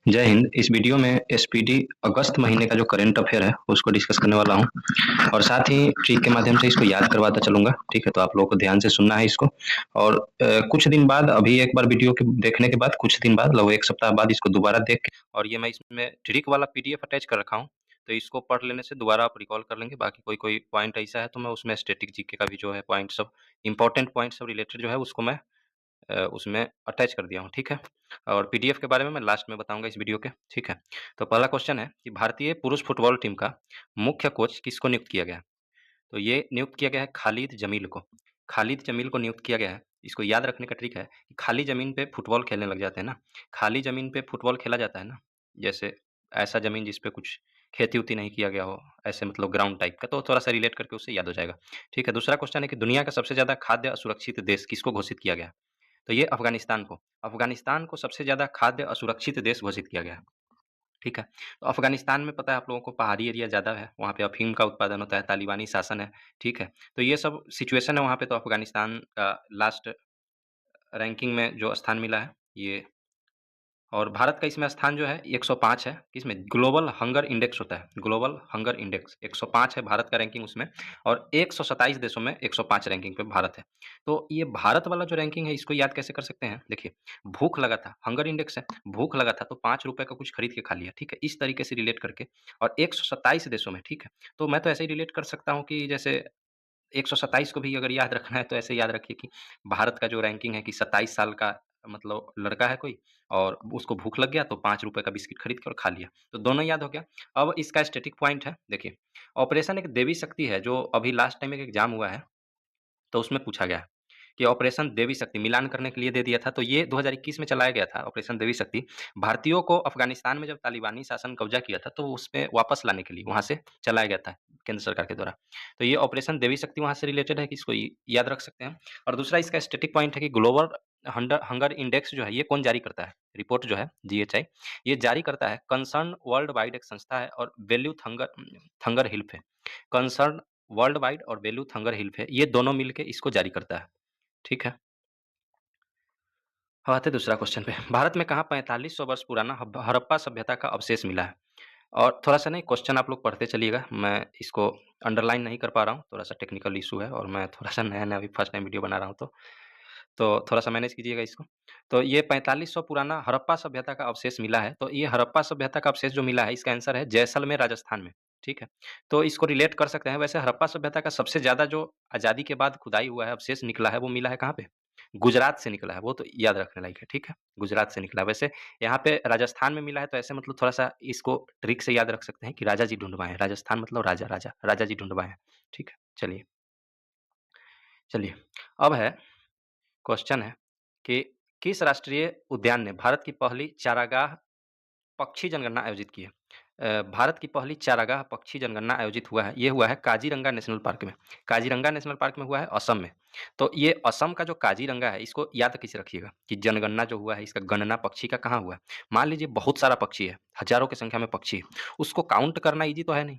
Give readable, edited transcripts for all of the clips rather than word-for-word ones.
जय हिंद। इस वीडियो में एसपीडी अगस्त महीने का जो करंट अफेयर है उसको डिस्कस करने वाला हूँ और साथ ही ट्रिक के माध्यम से इसको याद करवाता चलूंगा। ठीक है, तो आप लोगों को ध्यान से सुनना है इसको। और कुछ दिन बाद, अभी एक बार वीडियो के देखने के बाद कुछ दिन बाद, लगभग 1 सप्ताह बाद इसको दोबारा देख के, और ये मैं इसमें ट्रिक वाला पीडीएफ अटैच कर रखा हूँ, तो इसको पढ़ लेने से दोबारा आप रिकॉल कर लेंगे। बाकी कोई कोई पॉइंट ऐसा है तो मैं उसमें स्टैटिक जीके का भी जो है पॉइंट सब, इंपॉर्टेंट पॉइंट सब रिलेटेड जो है उसको मैं उसमें अटैच कर दिया हूँ। ठीक है, और पीडीएफ के बारे में मैं लास्ट में बताऊंगा इस वीडियो के। ठीक है, तो पहला क्वेश्चन है कि भारतीय पुरुष फुटबॉल टीम का मुख्य कोच किसको नियुक्त किया गया है? तो ये नियुक्त किया गया है खालिद जमील को। खालिद जमील को नियुक्त किया गया है। इसको याद रखने का ट्रिक है कि खाली जमीन पे फुटबॉल खेलने लग जाते हैं ना, खाली जमीन पे फुटबॉल खेला जाता है ना, जैसे ऐसा जमीन जिस पे कुछ खेती उती नहीं किया गया हो, ऐसे मतलब ग्राउंड टाइप का, तो थोड़ा सा रिलेट करके उससे याद हो जाएगा। ठीक है, दूसरा क्वेश्चन है कि दुनिया का सबसे ज्यादा खाद्य असुरक्षित देश किसको घोषित किया गया है? तो ये अफ़गानिस्तान को सबसे ज़्यादा खाद्य असुरक्षित देश घोषित किया गया है। ठीक है, तो अफ़गानिस्तान में पता है आप लोगों को, पहाड़ी एरिया ज़्यादा है, वहाँ पे अफ़ीम का उत्पादन होता है, तालिबानी शासन है। ठीक है, तो ये सब सिचुएशन है वहाँ पे, तो अफ़गानिस्तान का लास्ट रैंकिंग में जो स्थान मिला है ये, और भारत का इसमें स्थान जो है 105 है। किसमें? ग्लोबल हंगर इंडेक्स होता है, ग्लोबल हंगर इंडेक्स 105 है भारत का रैंकिंग उसमें, और 127 देशों में 105 रैंकिंग पे भारत है। तो ये भारत वाला जो रैंकिंग है इसको याद कैसे कर सकते हैं? देखिए, भूख लगा था, हंगर इंडेक्स है, भूख लगा था तो 5 रुपए का कुछ खरीद के खा लिया। ठीक है, इस तरीके से रिलेट करके, और 127 देशों में। ठीक है, तो मैं तो ऐसे ही रिलेट कर सकता हूँ कि जैसे 127 को भी अगर याद रखना है तो ऐसे याद रखिए कि भारत का जो रैंकिंग है कि 27 साल का मतलब लड़का है कोई, और उसको भूख लग गया तो 5 रुपए का बिस्किट खरीद के और खा लिया। तो दोनों याद हो गया। अब इसका स्टैटिक पॉइंट है, देखिए, ऑपरेशन एक देवी शक्ति है जो अभी लास्ट टाइम एक एग्जाम हुआ है, तो उसमें पूछा गया है कि ऑपरेशन देवी शक्ति मिलान करने के लिए दे दिया था, तो ये 2021 में चलाया गया था ऑपरेशन देवी शक्ति। भारतीयों को अफगानिस्तान में जब तालिबानी शासन कब्जा किया था तो उसमें वापस लाने के लिए वहां से चलाया गया था केंद्र सरकार के द्वारा। तो ये ऑपरेशन देवी शक्ति वहां से रिलेटेड है कि इसको याद रख सकते हैं। और दूसरा इसका स्टेटिक पॉइंट है कि ग्लोबल हंगर इंडेक्स जो है ये कौन जारी करता है? रिपोर्ट जो है जीएचआई, ये जारी करता है कंसर्न वर्ल्ड वाइड एक संस्था है, और वैल्यू थंगर थंगर हिल्फ है। कंसर्न वर्ल्ड वाइड और वैल्यू थंगर हिल्फ है, ये दोनों मिलके इसको जारी करता है। ठीक है, अब आते हैं दूसरा क्वेश्चन पे। भारत में कहाँ 4500 वर्ष पुराना हड़प्पा सभ्यता का अवशेष मिला है? और थोड़ा सा नहीं, क्वेश्चन आप लोग पढ़ते चलिएगा, मैं इसको अंडरलाइन नहीं कर पा रहा हूँ, थोड़ा सा टेक्निकल इशू है, और मैं थोड़ा सा नया नया अभी फर्स्ट टाइम वीडियो बना रहा हूँ, तो थोड़ा सा मैनेज कीजिएगा इसको। तो ये 4500 पुराना हड़प्पा सभ्यता का अवशेष मिला है, तो ये हड़प्पा सभ्यता का अवशेष जो मिला है इसका आंसर है जैसलमेर राजस्थान में। ठीक है, तो इसको रिलेट कर सकते हैं। वैसे हड़प्पा सभ्यता का सबसे ज्यादा जो आजादी के बाद खुदाई हुआ है, अवशेष निकला है, वो मिला है कहाँ पे? गुजरात से निकला है, वो तो याद रखने लायक है। ठीक है, गुजरात से निकला है। वैसे यहाँ पे राजस्थान में मिला है, तो ऐसे मतलब थोड़ा सा इसको ट्रिक से याद रख सकते हैं कि राजा जी ढूंढवाए हैं, राजस्थान मतलब राजा, राजा राजा जी ढूंढवाए हैं। ठीक है, चलिए चलिए, अब है क्वेश्चन है कि किस राष्ट्रीय उद्यान ने भारत की पहली चारागाह पक्षी जनगणना आयोजित की है? भारत की पहली चारागाह पक्षी जनगणना आयोजित हुआ है, ये हुआ है काजीरंगा नेशनल पार्क में। काजीरंगा नेशनल पार्क में हुआ है, असम में। तो ये असम का जो काजीरंगा है इसको याद कैसे रखिएगा कि जनगणना जो हुआ है इसका गणना पक्षी का कहाँ हुआ है। मान लीजिए बहुत सारा पक्षी है, हजारों की संख्या में पक्षी है, उसको काउंट करना ईजी तो है नहीं।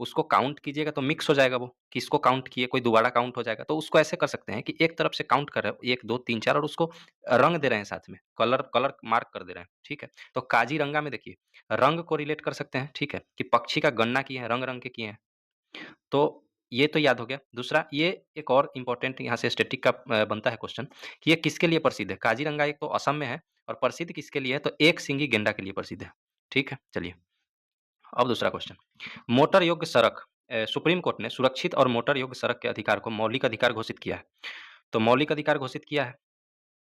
उसको काउंट कीजिएगा तो मिक्स हो जाएगा, वो किसको काउंट किए, कोई दोबारा काउंट हो जाएगा। तो उसको ऐसे कर सकते हैं कि एक तरफ से काउंट कर रहे हो 1 2 3 4, और उसको रंग दे रहे हैं, साथ में कलर कलर मार्क कर दे रहे हैं। ठीक है, तो काजीरंगा में देखिए रंग को रिलेट कर सकते हैं। ठीक है, कि पक्षी का गणना किए हैं, रंग रंग के किए हैं, तो ये तो याद हो गया। दूसरा, ये एक और इंपॉर्टेंट यहाँ से स्टेटिक का बनता है क्वेश्चन कि ये किसके लिए प्रसिद्ध है? काजीरंगा एक तो असम में है, और प्रसिद्ध किसके लिए है? तो एक सिंगी गेंडा के लिए प्रसिद्ध है। ठीक है, चलिए अब दूसरा क्वेश्चन। मोटर योग्य सड़क, सुप्रीम कोर्ट ने सुरक्षित और मोटर योग्य सड़क के अधिकार को मौलिक अधिकार घोषित किया है। तो मौलिक अधिकार घोषित किया है,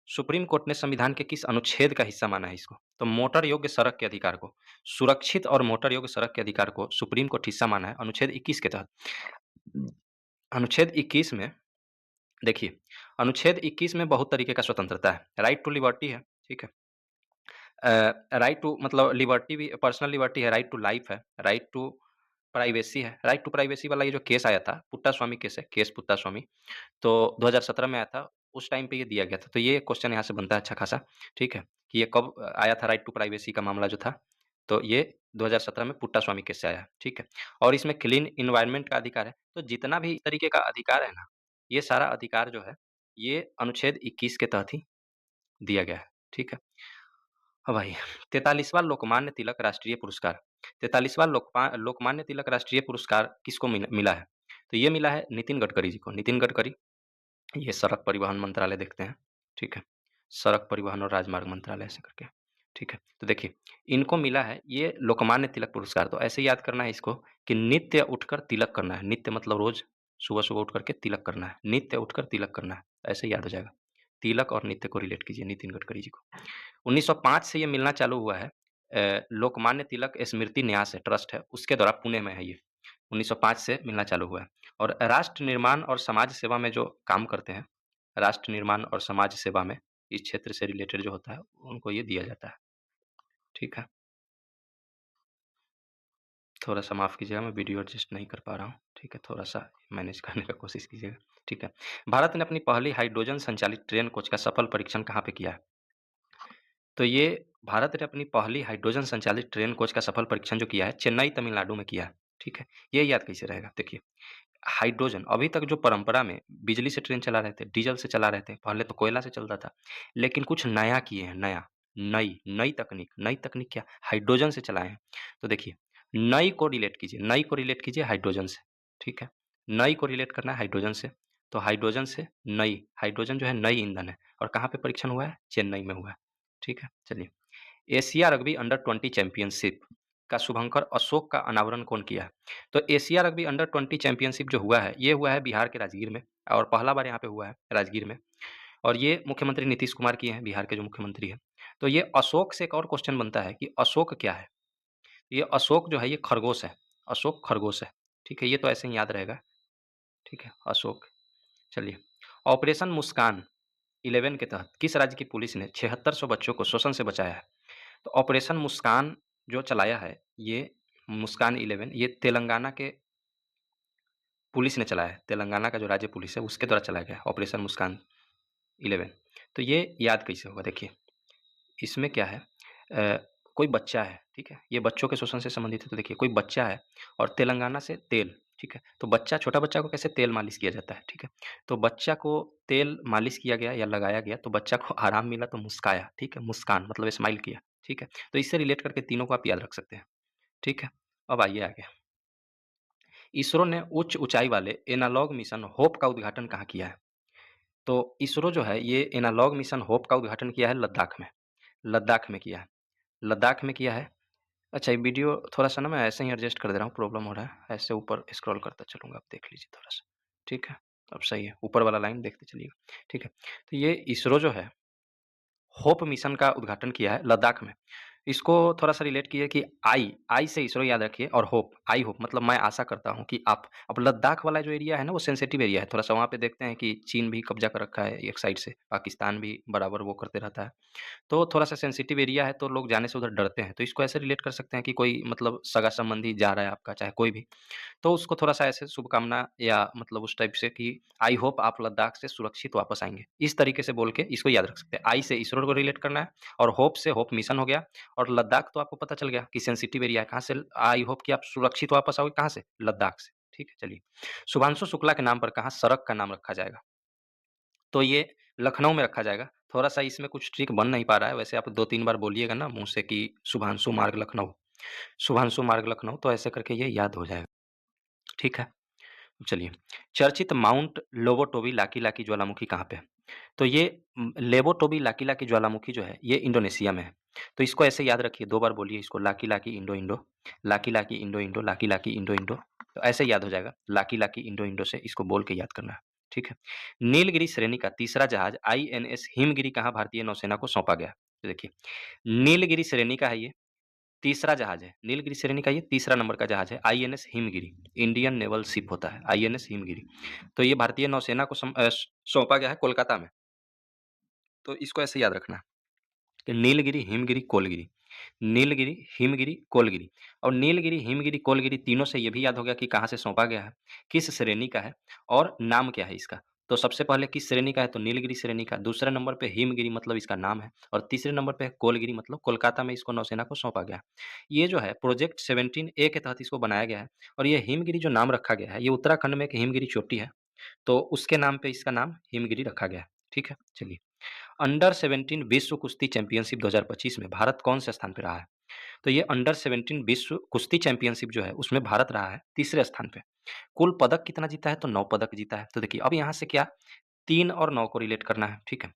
सुप्रीम कोर्ट ने संविधान के किस अनुच्छेद का हिस्सा माना है इसको? तो मोटर योग्य सड़क के अधिकार को, सुरक्षित और मोटर योग्य सड़क के अधिकार को सुप्रीम कोर्ट हिस्सा माना है अनुच्छेद 21 के तहत। अनुच्छेद 21 में देखिए, अनुच्छेद 21 में बहुत तरीके का स्वतंत्रता है, राइट टू लिबर्टी है। ठीक है, राइट टू मतलब लिबर्टी भी, पर्सनल लिबर्टी है, राइट टू लाइफ है, राइट टू प्राइवेसी है। राइट टू प्राइवेसी वाला ये जो केस आया था, पुट्टास्वामी केस है, केस पुट्टास्वामी, तो 2017 में आया था, उस टाइम पे ये दिया गया था। तो ये क्वेश्चन यहाँ से बनता है अच्छा खासा। ठीक है, कि ये कब आया था राइट टू प्राइवेसी का मामला जो था? तो ये 2017 में पुट्टास्वामी केस से आया है। ठीक है, और इसमें क्लीन इन्वायरमेंट का अधिकार है। तो जितना भी इस तरीके का अधिकार है ना, ये सारा अधिकार जो है ये अनुच्छेद 21 के तहत ही दिया गया है। ठीक है, हाँ भाई, 43वां लोकमान्य तिलक राष्ट्रीय पुरस्कार। 43वां लोकमान्य तिलक राष्ट्रीय पुरस्कार किसको मिला है? तो ये मिला है नितिन गडकरी जी को। नितिन गडकरी, ये सड़क परिवहन मंत्रालय देखते हैं, ठीक है? सड़क परिवहन और राजमार्ग मंत्रालय ऐसे करके, ठीक है? तो देखिए, इनको मिला है ये लोकमान्य तिलक पुरस्कार। तो ऐसे याद करना है इसको कि नित्य उठकर तिलक करना है। नित्य मतलब रोज़ सुबह-सुबह उठ कर के तिलक करना है। नित्य उठकर तिलक करना है, ऐसे याद हो जाएगा। तिलक और नित्य को रिलेट कीजिए नितिन गडकरी जी को। 1905 से ये मिलना चालू हुआ है। लोकमान्य तिलक स्मृति न्यास है, ट्रस्ट है, उसके द्वारा पुणे में है ये। 1905 से मिलना चालू हुआ है और राष्ट्र निर्माण और समाज सेवा में जो काम करते हैं, राष्ट्र निर्माण और समाज सेवा में इस क्षेत्र से रिलेटेड जो होता है, उनको ये दिया जाता है। ठीक है? थोड़ा-सा माफ़ कीजिएगा, मैं वीडियो एडजस्ट नहीं कर पा रहा हूँ। ठीक है? थोड़ा-सा मैनेज करने का कोशिश कीजिएगा। ठीक है? भारत ने अपनी पहली हाइड्रोजन संचालित ट्रेन कोच का सफल परीक्षण कहाँ पे किया है? तो ये भारत ने अपनी पहली हाइड्रोजन संचालित ट्रेन कोच का सफल परीक्षण जो किया है, चेन्नई, तमिलनाडु में किया है। ठीक है? ये याद कैसे रहेगा? देखिए, हाइड्रोजन अभी तक जो परंपरा में बिजली से ट्रेन चला रहे थे, डीज़ल से चला रहे थे, पहले तो कोयला से चलता था। लेकिन कुछ नया किए हैं, नया, नई तकनीक क्या? हाइड्रोजन से चलाए हैं। तो देखिए, नई को रिलेट कीजिए हाइड्रोजन से, ठीक है? नई को रिलेट करना है हाइड्रोजन से, तो हाइड्रोजन से नई, हाइड्रोजन जो है नई ईंधन है और कहाँ पे परीक्षण हुआ है? चेन्नई में हुआ है, ठीक है? चलिए, एशिया रग्बी अंडर 20 चैंपियनशिप का शुभंकर अशोक का अनावरण कौन किया है? तो एशिया रग्बी अंडर 20 चैंपियनशिप जो हुआ है, ये हुआ है बिहार के राजगीर में और पहला बार यहाँ पे हुआ है राजगीर में और ये मुख्यमंत्री नीतीश कुमार किए हैं, बिहार के जो मुख्यमंत्री हैं। तो ये अशोक से एक और क्वेश्चन बनता है कि अशोक क्या है? ये अशोक जो है ये खरगोश है, अशोक खरगोश है, ठीक है? ये तो ऐसे ही याद रहेगा, ठीक है? अशोक। चलिए, ऑपरेशन मुस्कान 11 के तहत किस राज्य की पुलिस ने 7600 बच्चों को शोषण से बचाया है? तो ऑपरेशन मुस्कान जो चलाया है, ये मुस्कान 11 ये तेलंगाना के पुलिस ने चलाया है। तेलंगाना का जो राज्य पुलिस है, उसके द्वारा चलाया गया है ऑपरेशन मुस्कान 11। तो ये याद कैसे होगा? देखिए, इसमें क्या है कोई बच्चा है, ठीक है? ये बच्चों के शोषण से संबंधित है, तो देखिए कोई बच्चा है और तेलंगाना से तेल, ठीक है? तो बच्चा छोटा बच्चा को कैसे तेल मालिश किया जाता है, ठीक है? तो बच्चा को तेल मालिश किया गया या लगाया गया, तो बच्चा को आराम मिला तो मुस्काया, ठीक है? मुस्कान मतलब स्माइल किया, ठीक है? तो इससे रिलेट करके तीनों को आप याद रख सकते हैं, ठीक है? अब आइए आगे। इसरो ने उच्च ऊँचाई वाले एनालॉग मिशन होप का उद्घाटन कहाँ किया है? तो इसरो जो है ये एनालॉग मिशन होप का उद्घाटन किया है लद्दाख में, लद्दाख में किया है, लद्दाख में किया है। अच्छा, ये वीडियो थोड़ा-सा ना मैं ऐसे ही एडजस्ट कर दे रहा हूँ, प्रॉब्लम हो रहा है। ऐसे ऊपर स्क्रॉल करता चलूँगा, आप देख लीजिए थोड़ा-सा, ठीक है? अब सही है, ऊपर वाला लाइन देखते चलिएगा, ठीक है? तो ये इसरो जो है होप मिशन का उद्घाटन किया है लद्दाख में। इसको थोड़ा-सा रिलेट कीजिए कि आई से इसरो याद रखिए और होप, आई होप मतलब मैं आशा करता हूँ कि आप अब लद्दाख वाला जो एरिया है ना, वो सेंसिटिव एरिया है। थोड़ा-सा वहाँ पे देखते हैं कि चीन भी कब्ज़ा कर रखा है एक साइड से, पाकिस्तान भी बराबर वो करते रहता है। तो थोड़ा-सा सेंसिटिव एरिया है, तो लोग जाने से उधर डरते हैं। तो इसको ऐसे रिलेट कर सकते हैं कि कोई मतलब सगा-संबंधी जा रहा है आपका, चाहे कोई भी, तो उसको थोड़ा-सा ऐसे शुभकामना या मतलब उस टाइप से कि आई होप आप लद्दाख से सुरक्षित वापस आएँगे। इस तरीके से बोल के इसको याद रख सकते हैं। आई से इसरो को रिलेट करना है और होप से होप मिशन हो गया और लद्दाख तो आपको पता चल गया कि सेंसिटिव एरिया है। कहाँ से आई होप कि आप सुरक्षित वापस आओगे, कहाँ से? लद्दाख से। ठीक है, चलिए। शुभांशु शुक्ला के नाम पर कहाँ सड़क का नाम रखा जाएगा? तो ये लखनऊ में रखा जाएगा। थोड़ा-सा इसमें कुछ ट्रिक बन नहीं पा रहा है, वैसे आप 2-3 बार बोलिएगा ना मुँह से कि शुभांशु मार्ग लखनऊ, तो ऐसे करके ये याद हो जाएगा। ठीक है? चलिए, चर्चित माउंट लोबोटोबी लाकी-लाकी ज्वालामुखी कहाँ पे है? तो ये लेबोटोबी लाकी-लाकी ज्वालामुखी जो है, ये इंडोनेशिया में है। तो इसको ऐसे याद रखिए, 2 बार बोलिए इसको Laki-Laki Indo-Indo, Laki-Laki Indo-Indo, Laki-Laki Indo-Indo, तो ऐसे याद हो जाएगा। लाकी-लाकी इंडो-इंडो से इसको बोल के याद करना है, ठीक है? नीलगिरी श्रेणी का तीसरा जहाज आईएनएस हिमगिरी कहाँ भारतीय नौसेना को सौंपा गया? तो देखिए, नीलगिरी श्रेणी का है ये, तीसरा जहाज है, नीलगिरी श्रेणी का ये तीसरा नंबर का जहाज है, INS Himgiri, Indian naval ship होता है, आईएनएस हिमगिरी। तो ये भारतीय नौसेना को सौंपा गया है कोलकाता में, तो इसको ऐसे याद रखना कि नीलगिरी, हिमगिरी, कोलगिरी, नीलगिरी, हिमगिरी, कोलगिरी और नीलगिरी, हिमगिरी, कोलगिरी तीनों से ये भी याद हो गया कि कहाँ से सौंपा गया है, किस श्रेणी का है और नाम क्या है इसका। तो सबसे पहले किस श्रेणी का है तो नीलगिरी श्रेणी का, दूसरे नंबर पे हिमगिरी मतलब इसका नाम है और तीसरे नंबर पे है कोलगिरी मतलब कोलकाता में इसको नौसेना को सौंपा गया है। ये जो है प्रोजेक्ट 17 ए के तहत इसको बनाया गया है और ये हिमगिरी जो नाम रखा गया है, ये उत्तराखंड में एक हिमगिरी चोटी है, तो उसके नाम पे इसका नाम हिमगिरी रखा गया है। ठीक है? चलिए। अंडर 17 विश्व कुश्ती चैंपियनशिप 2025 में भारत कौन से स्थान पे रहा है? तो ये अंडर 17 विश्व कुश्ती चैंपियनशिप जो है उसमें भारत रहा है तीसरे स्थान पे। कुल पदक कितना जीता है? तो 9 पदक जीता है। तो देखिए अब यहाँ से क्या 3 और 9 को रिलेट करना है, ठीक है?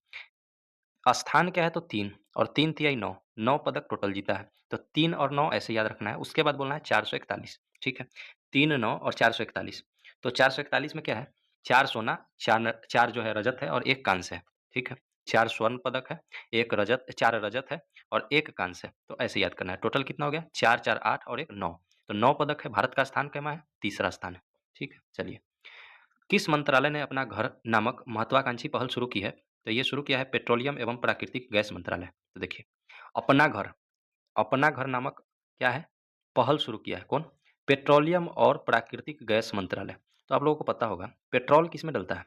स्थान क्या है? तो 3 और 3 तिहाई 9, 9 पदक टोटल जीता है। तो 3 और 9 ऐसे याद रखना है। उसके बाद बोलना है 441, ठीक है? 3, 9 और 441। तो 441 में क्या है? 4 सोना, 4 जो है रजत है और 1 कांस्य है, ठीक है? 4 स्वर्ण पदक है, 1 रजत 4 रजत है और 1 कांस्य है। तो ऐसे याद करना है। टोटल कितना हो गया? 4, 4, 8 और 1 9। तो 9 पदक है। भारत का स्थान कैमा है? तीसरा स्थान है, ठीक है? चलिए। किस मंत्रालय ने अपना घर नामक महत्वाकांक्षी पहल शुरू की है? तो ये शुरू किया है पेट्रोलियम एवं प्राकृतिक गैस मंत्रालय। तो देखिए, अपना घर अपना घर नामक क्या है? पहल शुरू किया है कौन? पेट्रोलियम और प्राकृतिक गैस मंत्रालय। तो आप लोगों को पता होगा पेट्रोल किसमें डलता है?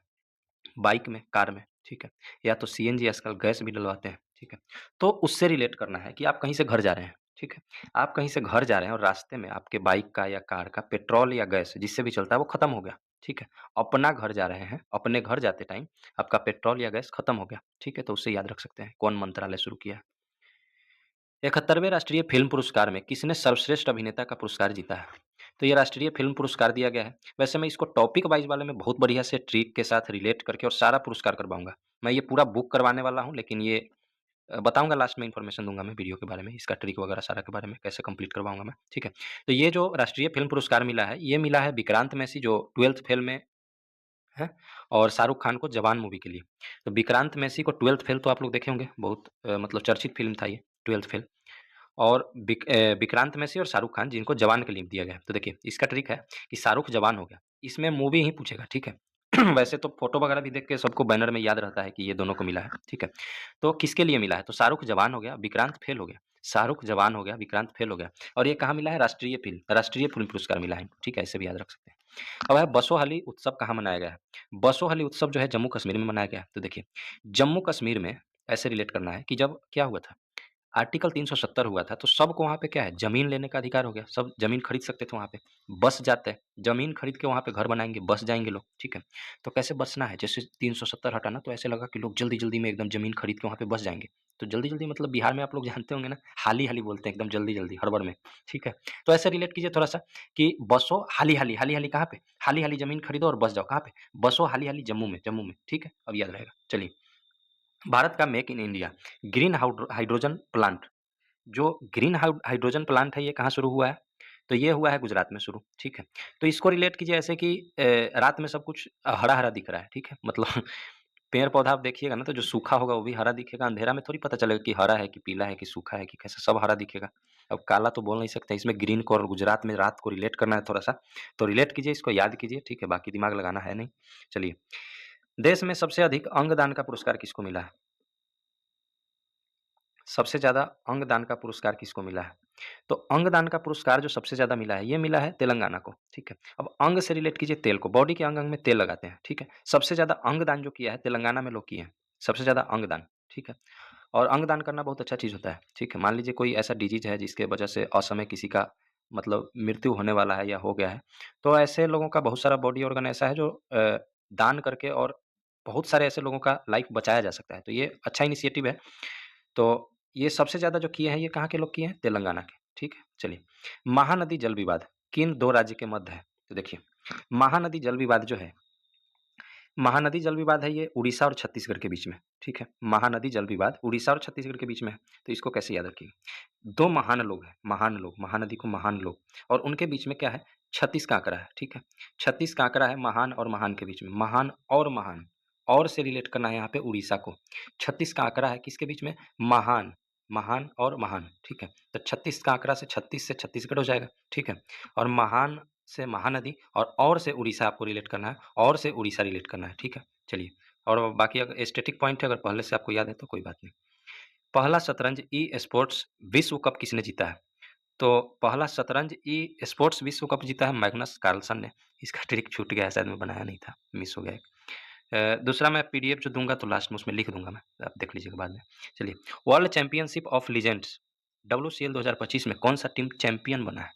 बाइक में, कार में, ठीक है? या तो सीएनजी आजकल गैस भी डलवाते हैं, ठीक है? तो उससे रिलेट करना है कि आप कहीं से घर जा रहे हैं, ठीक है? आप कहीं से घर जा रहे हैं और रास्ते में आपके बाइक का या कार का पेट्रोल या गैस जिससे भी चलता है वो खत्म हो गया, ठीक है? अपना घर जा रहे हैं, अपने घर जाते टाइम आपका पेट्रोल या गैस खत्म हो गया, ठीक है? तो उससे याद रख सकते हैं कौन मंत्रालय शुरू किया है। 71वें राष्ट्रीय फिल्म पुरस्कार में किसने सर्वश्रेष्ठ अभिनेता का पुरस्कार जीता है? तो ये राष्ट्रीय फिल्म पुरस्कार दिया गया है। वैसे मैं इसको टॉपिक वाइज़ वाले में बहुत बढ़िया से ट्रिक के साथ रिलेट करके और सारा पुरस्कार करवाऊँगा। मैं ये पूरा बुक करवाने वाला हूँ, लेकिन ये बताऊँगा लास्ट में इन्फॉर्मेशन दूँगा मैं वीडियो के बारे में, इसका ट्रिक वगैरह सारा के बारे में कैसे कंप्लीट करवाऊँगा मैं, ठीक है? तो ये जो राष्ट्रीय फिल्म पुरस्कार मिला है, ये मिला है विक्रांत मैसी जो 12th फेल में है और शाहरुख खान को जवान मूवी के लिए। तो विक्रांत मैसी को 12th फेल तो आप लोग देखे होंगे, बहुत मतलब चर्चित फ़िल्म था ये 12th फेल। और विक्रांत मैसी और शाहरुख खान जिनको जवान के लिए दिया गया है। तो देखिए इसका ट्रिक है कि शाहरुख जवान हो गया, इसमें मूवी ही पूछेगा, ठीक है? वैसे तो फ़ोटो वगैरह भी देख के सबको बैनर में याद रहता है कि ये दोनों को मिला है, ठीक है? तो किसके लिए मिला है? तो शाहरुख जवान हो गया, विक्रांत फेल हो गया। शाहरुख जवान हो गया, विक्रांत फेल हो गया और ये कहाँ मिला है? राष्ट्रीय फ़िल्म पुरस्कार मिला है, ठीक है? ऐसे भी याद रख सकते हैं। अब है बसोहली उत्सव कहाँ मनाया गया है? बसोहली उत्सव जो है जम्मू-कश्मीर में मनाया गया है। तो देखिए, जम्मू-कश्मीर में ऐसे रिलेट करना है कि जब क्या हुआ था आर्टिकल 370 हुआ था, तो सबको वहाँ पे क्या है, ज़मीन लेने का अधिकार हो गया। सब ज़मीन खरीद सकते थे वहाँ पे, बस जाते हैं, ज़मीन खरीद के वहाँ पे घर बनाएँगे, बस जाएँगे लोग, ठीक है? तो कैसे बसना है, जैसे 370 हटा ना, तो ऐसे लगा कि लोग जल्दी-जल्दी में एकदम ज़मीन खरीद के वहाँ पे बस जाएँगे। तो जल्दी-जल्दी मतलब बिहार में आप लोग जानते होंगे ना, हाली-हाली बोलते हैं, एकदम जल्दी-जल्दी, हड़बड़ में, ठीक है? तो ऐसे रिलेट कीजिए थोड़ा-सा कि बसो हाली-हाली, हाली-हाली कहाँ पे? हाली-हाली ज़मीन खरीदो और बस जाओ, कहाँ पे? बसो हाली-हाली जम्मू में, ठीक है? अब याद रहेगा। चलिए, भारत का make in India green hydrogen plant जो ग्रीन हाइड्रोजन प्लांट है ये कहाँ शुरू हुआ है? तो ये हुआ है गुजरात में शुरू, ठीक है? तो इसको रिलेट कीजिए ऐसे कि रात में सब कुछ हरा-हरा दिख रहा है, ठीक है? मतलब पेड़-पौधा आप देखिएगा ना तो जो सूखा होगा वो भी हरा दिखेगा, अंधेरा में थोड़ी पता चलेगा कि हरा है कि पीला है कि सूखा है कि कैसा, सब हरा दिखेगा। अब काला तो बोल नहीं सकते, इसमें ग्रीन को और गुजरात में रात को रिलेट करना है थोड़ा-सा, तो रिलेट कीजिए, इसको याद कीजिए, ठीक है? बाकी दिमाग लगाना है नहीं। चलिए, देश में सबसे अधिक अंगदान का पुरस्कार किसको मिला है? सबसे ज़्यादा अंगदान का पुरस्कार किसको मिला है? तो अंगदान का पुरस्कार जो सबसे ज़्यादा मिला है, ये मिला है तेलंगाना को, ठीक है? अब अंग से रिलेट कीजिए तेल को, बॉडी के अंग-अंग में तेल लगाते हैं, ठीक है? सबसे ज़्यादा अंगदान जो किया है तेलंगाना में लोग किए हैं, सबसे ज़्यादा अंगदान, ठीक है? और अंगदान करना बहुत अच्छा चीज़ होता है, ठीक है? मान लीजिए कोई ऐसा डिजीज़ है जिसके वजह से असमय किसी का मतलब मृत्यु होने वाला है या हो गया है, तो ऐसे लोगों का बहुत सारा बॉडी ऑर्गन ऐसा है जो दान करके और बहुत सारे ऐसे लोगों का लाइफ बचाया जा सकता है, तो ये अच्छा इनिशिएटिव है। तो ये सबसे ज़्यादा जो किए हैं, ये कहाँ के लोग किए हैं? तेलंगाना के, ठीक है? चलिए, महानदी जल विवाद किन 2 राज्य के मध्य है? तो देखिए, महानदी जल विवाद जो है, महानदी जल विवाद है ये उड़ीसा और छत्तीसगढ़ के बीच में, ठीक है? महानदी जल विवाद उड़ीसा और छत्तीसगढ़ के बीच में है, तो इसको कैसे याद रखिएगा? 2 महान लोग, महानदी को महान लोग और उनके बीच में क्या है? 36 का आँकड़ा है, ठीक है? 36 का आँकड़ा है महान और महान के बीच में, महान और महान, और से रिलेट करना है यहाँ पे उड़ीसा को। 36 का आँकड़ा है किसके बीच में? महान, महान और महान, ठीक है? तो 36 का आँकड़ा से 36 से छत्तीसगढ़ हो जाएगा, ठीक है? और महान से महानदी और से उड़ीसा आपको रिलेट करना है, और से उड़ीसा रिलेट करना है, ठीक है? चलिए, और बाकी अगर स्टैटिक पॉइंट है, अगर पहले से आपको याद है तो कोई बात नहीं। पहला शतरंज ई स्पोर्ट्स विश्व कप किसने जीता है? तो पहला शतरंज ई स्पोर्ट्स विश्व कप जीता है मैग्नस कार्लसन ने। इसका ट्रिक छूट गया है, शायद मैं बनाया नहीं था, मिस हो गया एक। दूसरा मैं पीडीएफ जो दूँगा तो लास्ट में उसमें लिख दूँगा मैं, आप देख लीजिएगा बाद में। चलिए, world championship of legends WCL 2025 में कौन-सा टीम चैंपियन बना है?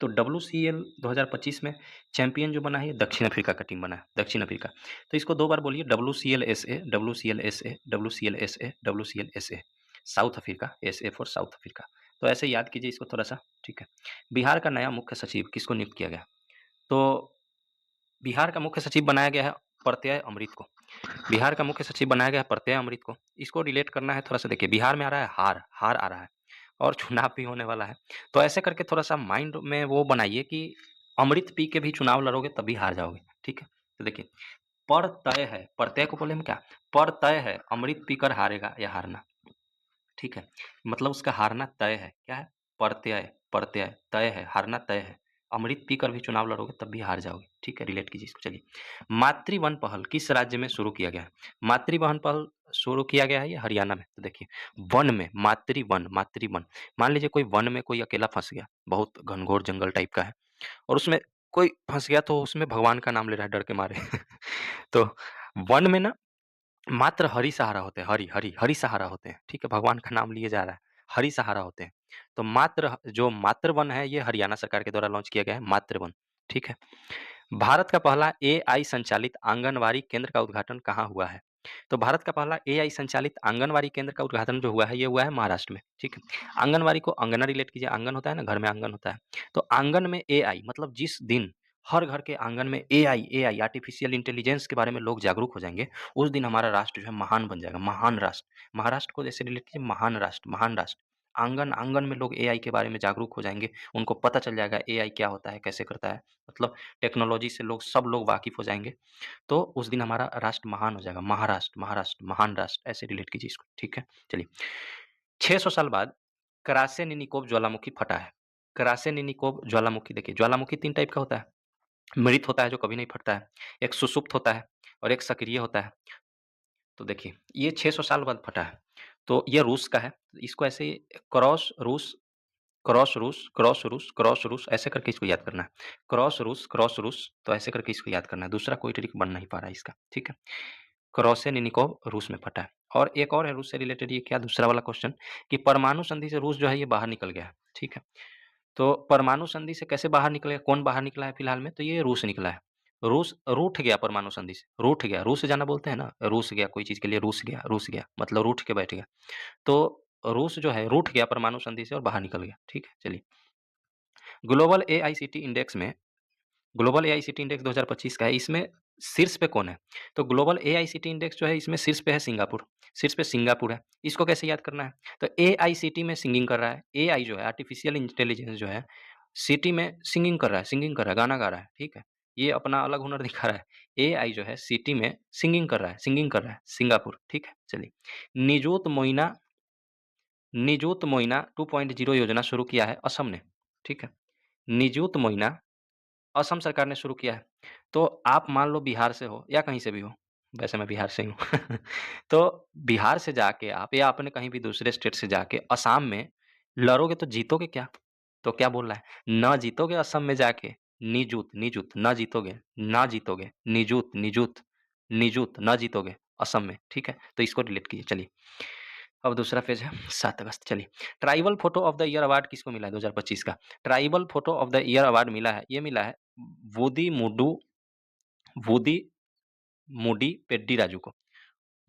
तो WCL 2025 में चैंपियन जो बना है ये दक्षिण अफ्रीका का टीम बना है, दक्षिण अफ्रीका। तो इसको 2 बार बोलिए, WCLSA, WCLSA, WCLSA, WCLSA, south Africa, SA for south Africa. तो ऐसे याद कीजिए इसको थोड़ा-सा, ठीक है। बिहार का नया मुख्य सचिव किसको नियुक्त किया गया? तो बिहार का मुख्य सचिव बनाया गया है प्रत्यय अमृत को। बिहार का मुख्य सचिव बनाया गया है प्रत्यय अमृत को। इसको रिलेट करना है थोड़ा-सा, देखिए बिहार में आ रहा है हार, हार आ रहा है और चुनाव भी होने वाला है। तो ऐसे करके थोड़ा-सा माइंड में वो बनाइए कि अमृत पी के भी चुनाव लड़ोगे तब भी हार जाओगे, ठीक है? तो देखिए, पर तय है, प्रत्यय को बोले हम क्या? पर तय है, अमृत पीकर हारेगा या हारना, ठीक है? मतलब उसका हारना तय है। क्या है? प्रत्यय, प्रत्यय, तय है, हारना तय है। अमृत पीकर भी चुनाव लड़ोगे तब भी हार जाओगे, ठीक है? रिलेट कीजिए इसको, चलिए। मातृवन पहल किस राज्य में शुरू किया गया है? मातृवन पहल शुरू किया गया है ये हरियाणा में। तो देखिए, वन में मातृवन, मातृवन, मान लीजिए कोई वन में कोई अकेला फँस गया, बहुत घनघोर जंगल टाइप का है और उसमें कोई फँस गया तो उसमें भगवान का नाम ले रहा है डर के मारे। तो वन में ना मात्र हरि सहारा होते हैं, हरि हरि हरि सहारा होते हैं, ठीक है? भगवान का नाम लिए जा रहा है, हरि सहारा होते हैं। तो जो मातृवन है ये हरियाणा सरकार के द्वारा लॉन्च किया गया है, मातृवन, ठीक है? भारत का पहला एआई संचालित आंगनवाड़ी केंद्र का उद्घाटन कहाँ हुआ है? तो भारत का पहला एआई संचालित आंगनवाड़ी केंद्र का उद्घाटन जो हुआ है, ये हुआ है महाराष्ट्र में, ठीक है? आंगनवाड़ी को अंगना रिलेट कीजिए, आंगन होता है ना, घर में आंगन होता है। तो आंगन में एआई मतलब जिस दिन हर घर के आंगन में एआई एआई आर्टिफिशियल इंटेलिजेंस के बारे में लोग जागरूक हो जाएँगे, उस दिन हमारा राष्ट्र जो है महान बन जाएगा, महान राष्ट्र। महाराष्ट्र को जैसे रिलेट कीजिए, महान राष्ट्र, महान राष्ट्र। आंगन-आंगन में लोग एआई के बारे में जागरूक हो जाएँगे, उनको पता चल जाएगा एआई क्या होता है, कैसे करता है, मतलब टेक्नोलॉजी से सब लोग वाकिफ़ हो जाएँगे, तो उस दिन हमारा राष्ट्र महान हो जाएगा। महाराष्ट्र, महाराष्ट्र, महान राष्ट्र, ऐसे रिलेट कीजिए इसको, ठीक है? चलिए, 600 साल बाद करासे-निनिकोव ज्वालामुखी फटा है। करासे-निनिकोव ज्वालामुखी, देखिए ज्वालामुखी 3 टाइप का होता है। मृत होता है जो कभी नहीं फटता है, एक सुषुप्त होता है और एक सक्रिय होता है। तो देखिए, ये 600 साल बाद फटा है, तो ये रूस का है। इसको ऐसे ही क्रॉस रूस, क्रॉस रूस, क्रॉस रूस, क्रॉस रूस ऐसे करके इसको याद करना है। क्रॉस रूस तो ऐसे करके इसको याद करना है। दूसरा कोई ट्रिक बन नहीं पा रहा है इसका, ठीक है? क्रॉसे-निनिकोव रूस में फटा है। और एक और है रूस से रिलेटेड, ये क्या दूसरा वाला क्वेश्चन कि परमाणु संधि से रूस जो है ये बाहर निकल गया है, ठीक है? तो परमाणु संधि से कैसे बाहर निकलेगा? कौन बाहर निकला है फिलहाल में? तो ये रूस निकला है। रूस रूठ गया परमाणु संधि से, रूठ गया, रूस जाना बोलते हैं ना, रूस गया कोई चीज़ के लिए, रूस गया मतलब रूठ के बैठ गया। तो रूस जो है रूठ गया परमाणु संधि से और बाहर निकल गया, ठीक है? चलिए, ग्लोबल एआईसीटी इंडेक्स में, ग्लोबल एआईसीटी इंडेक्स 2025 का है, इसमें शीर्ष पे कौन है? तो ग्लोबल एआईसीटी इंडेक्स जो है इसमें शीर्ष पे है सिंगापुर, शीर्ष पे सिंगापुर है। इसको कैसे याद करना है? तो एआईसीटी में सिंगिंग कर रहा है, एआई जो है आर्टिफिशियल इंटेलिजेंस जो है, सिटी में सिंगिंग कर रहा है, गाना गा रहा है, ठीक है? ये अपना अलग हुनर दिखा रहा है। एआई जो है सिटी में सिंगिंग कर रहा है, सिंगापुर, ठीक है? चलिए, निजुत मोइना निजुत मोइना 2.0 योजना शुरू किया है असम ने, ठीक है? निजुत मोइना असम सरकार ने शुरू किया है। तो आप मान लो बिहार से हो या कहीं से भी हो, वैसे मैं बिहार से ही हूँ। तो बिहार से जाके आप या अपने कहीं भी दूसरे स्टेट से जाके असम में लड़ोगे तो जीतोगे क्या? तो क्या बोल रहा है? ना जीतोगे असम में जाके, निजुत निजुत ना जीतोगे, ना जीतोगे, निजुत निजुत निजुत ना जीतोगे असम में, ठीक है? तो इसको रिलेट कीजिए, चलिए। अब दूसरा फ़ेज़ है 7 अगस्त, चलिए। Tribal photo of the year award किसको मिला है 2025 का? Tribal photo of the year award मिला है, ये मिला है वुदी मुडू वुदी मुडी पेड्डी राजू को।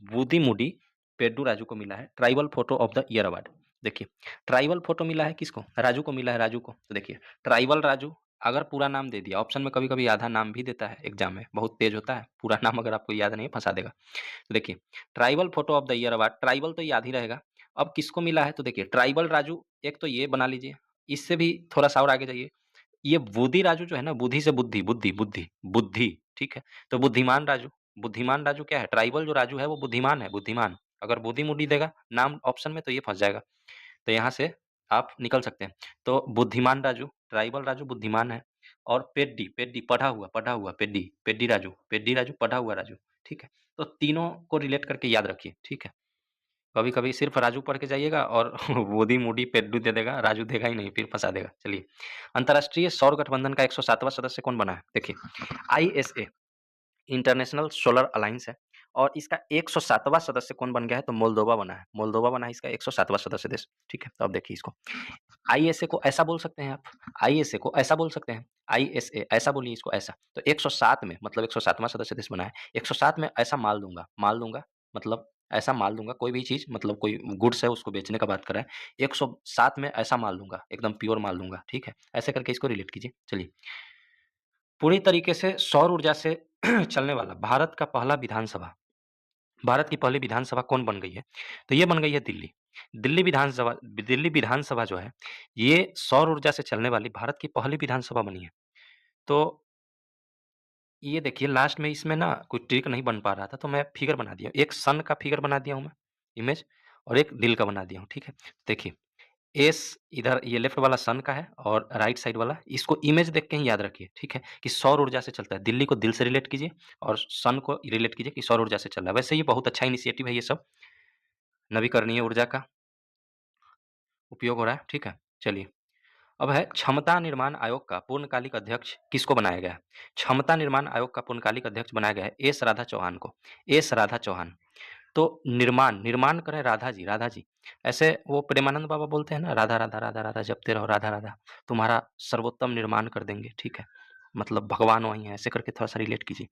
वुदी मुडी पेड्डू राजू को मिला है tribal photo of the year award. देखिए, ट्राइबल फ़ोटो मिला है किसको? राजू को मिला है, राजू को। तो देखिए, ट्राइबल राजू अगर पूरा नाम दे दिया, ऑप्शन में कभी-कभी आधा नाम भी देता है एग्ज़ाम में, बहुत तेज़ होता है, पूरा नाम अगर आपको याद नहीं है फँसा देगा। तो देखिए, tribal photo of the year award, tribal तो याद ही रहेगा। अब किसको मिला है? तो देखिए, ट्राइबल राजू एक तो ये बना लीजिए, इससे भी थोड़ा-सा और आगे जाइए। ये बुद्धि राजू जो है ना, बुद्धि से बुद्धि, बुद्धि, बुद्धि, बुद्धि, ठीक है? तो बुद्धिमान राजू क्या है? ट्राइबल जो राजू है वो बुद्धिमान है, बुद्धिमान। अगर बुद्धि-मुद्धि देगा नाम ऑप्शन में तो ये फँस जाएगा। तो यहाँ से आप निकल सकते हैं। तो बुद्धिमान राजू, ट्राइबल राजू बुद्धिमान है और पेड्डी, पेड्डी पढ़ा हुआ पेड्डी राजू पढ़ा हुआ राजू, ठीक है? तो तीनों को रिलेट करके याद रखिए, ठीक है? कभी-कभी सिर्फ राजू पढ़ के जाइएगा और वोदी मोदी पेड्डू दे देगा, राजू देगा ही नहीं, फिर फँसा देगा। चलिए, अंतर्राष्ट्रीय सौर गठबंधन का 107वाँ सदस्य कौन बना है? देखिए, आईएसए इंटरनेशनल सोलर अलायंस है और इसका 107वाँ सदस्य कौन बन गया है? तो मोल्दोवा बना है। मोल्दोवा बना है इसका 107वाँ सदस्य देश, ठीक है? तो अब देखिए इसको। आईएसए को ऐसा बोल सकते हैं आप, आईएसए को ऐसा बोल सकते हैं, आईएसए ऐसा बोलिए इसको ऐसा। तो 107 में मतलब 107वां सदस्य देश बना है, 107 में ऐसा माल दूँगा मतलब ऐसा माल दूँगा, कोई भी चीज़ मतलब कोई गुड्स है उसको बेचने का बात कर रहा है, 107 में ऐसा माल दूँगा, एकदम प्योर माल दूँगा, ठीक है? ऐसे करके इसको रिलेट कीजिए। चलिए, पूरी तरीके से सौर ऊर्जा से चलने वाला भारत की पहली विधानसभा कौन बन गई है? तो ये बन गई है दिल्ली। दिल्ली विधानसभा जो है, ये सौर ऊर्जा से चलने वाली भारत की पहली विधानसभा बनी है। तो ये देखिए लास्ट में इसमें ना कोई ट्रिक नहीं बन पा रहा था, तो मैं फिगर बना दिया। एक सन का फिगर बना दिया हूँ मैं, इमेज और एक दिल का बना दिया हूँ, ठीक है? देखिए, एस इधर ये लेफ्ट वाला सन का है और राइट साइड वाला इसको इमेज देख के ही याद रखिए, ठीक है? कि सौर ऊर्जा से चलता है। दिल्ली को दिल से रिलेट कीजिए और सन को रिलेट कीजिए कि सौर ऊर्जा से चल रहा है। वैसे ये बहुत अच्छा इनिशिएटिव है ये सब, नवीकरणीय ऊर्जा का उपयोग हो रहा है, ठीक है? चलिए, अब है क्षमता निर्माण आयोग का पूर्णकालिक अध्यक्ष किसको बनाया गया है? क्षमता निर्माण आयोग का पूर्णकालिक अध्यक्ष बनाया गया है एस राधा चौहान को, एस राधा चौहान। तो निर्माण करें राधा जी। ऐसे वो प्रेमानंद बाबा बोलते हैं ना, राधा, राधा, राधा, राधा जपते रहो राधा, राधा, तुम्हारा सर्वोत्तम निर्माण कर देंगे, ठीक है? मतलब भगवान वही हैं, ऐसे करके थोड़ा-सा रिलेट कीजिए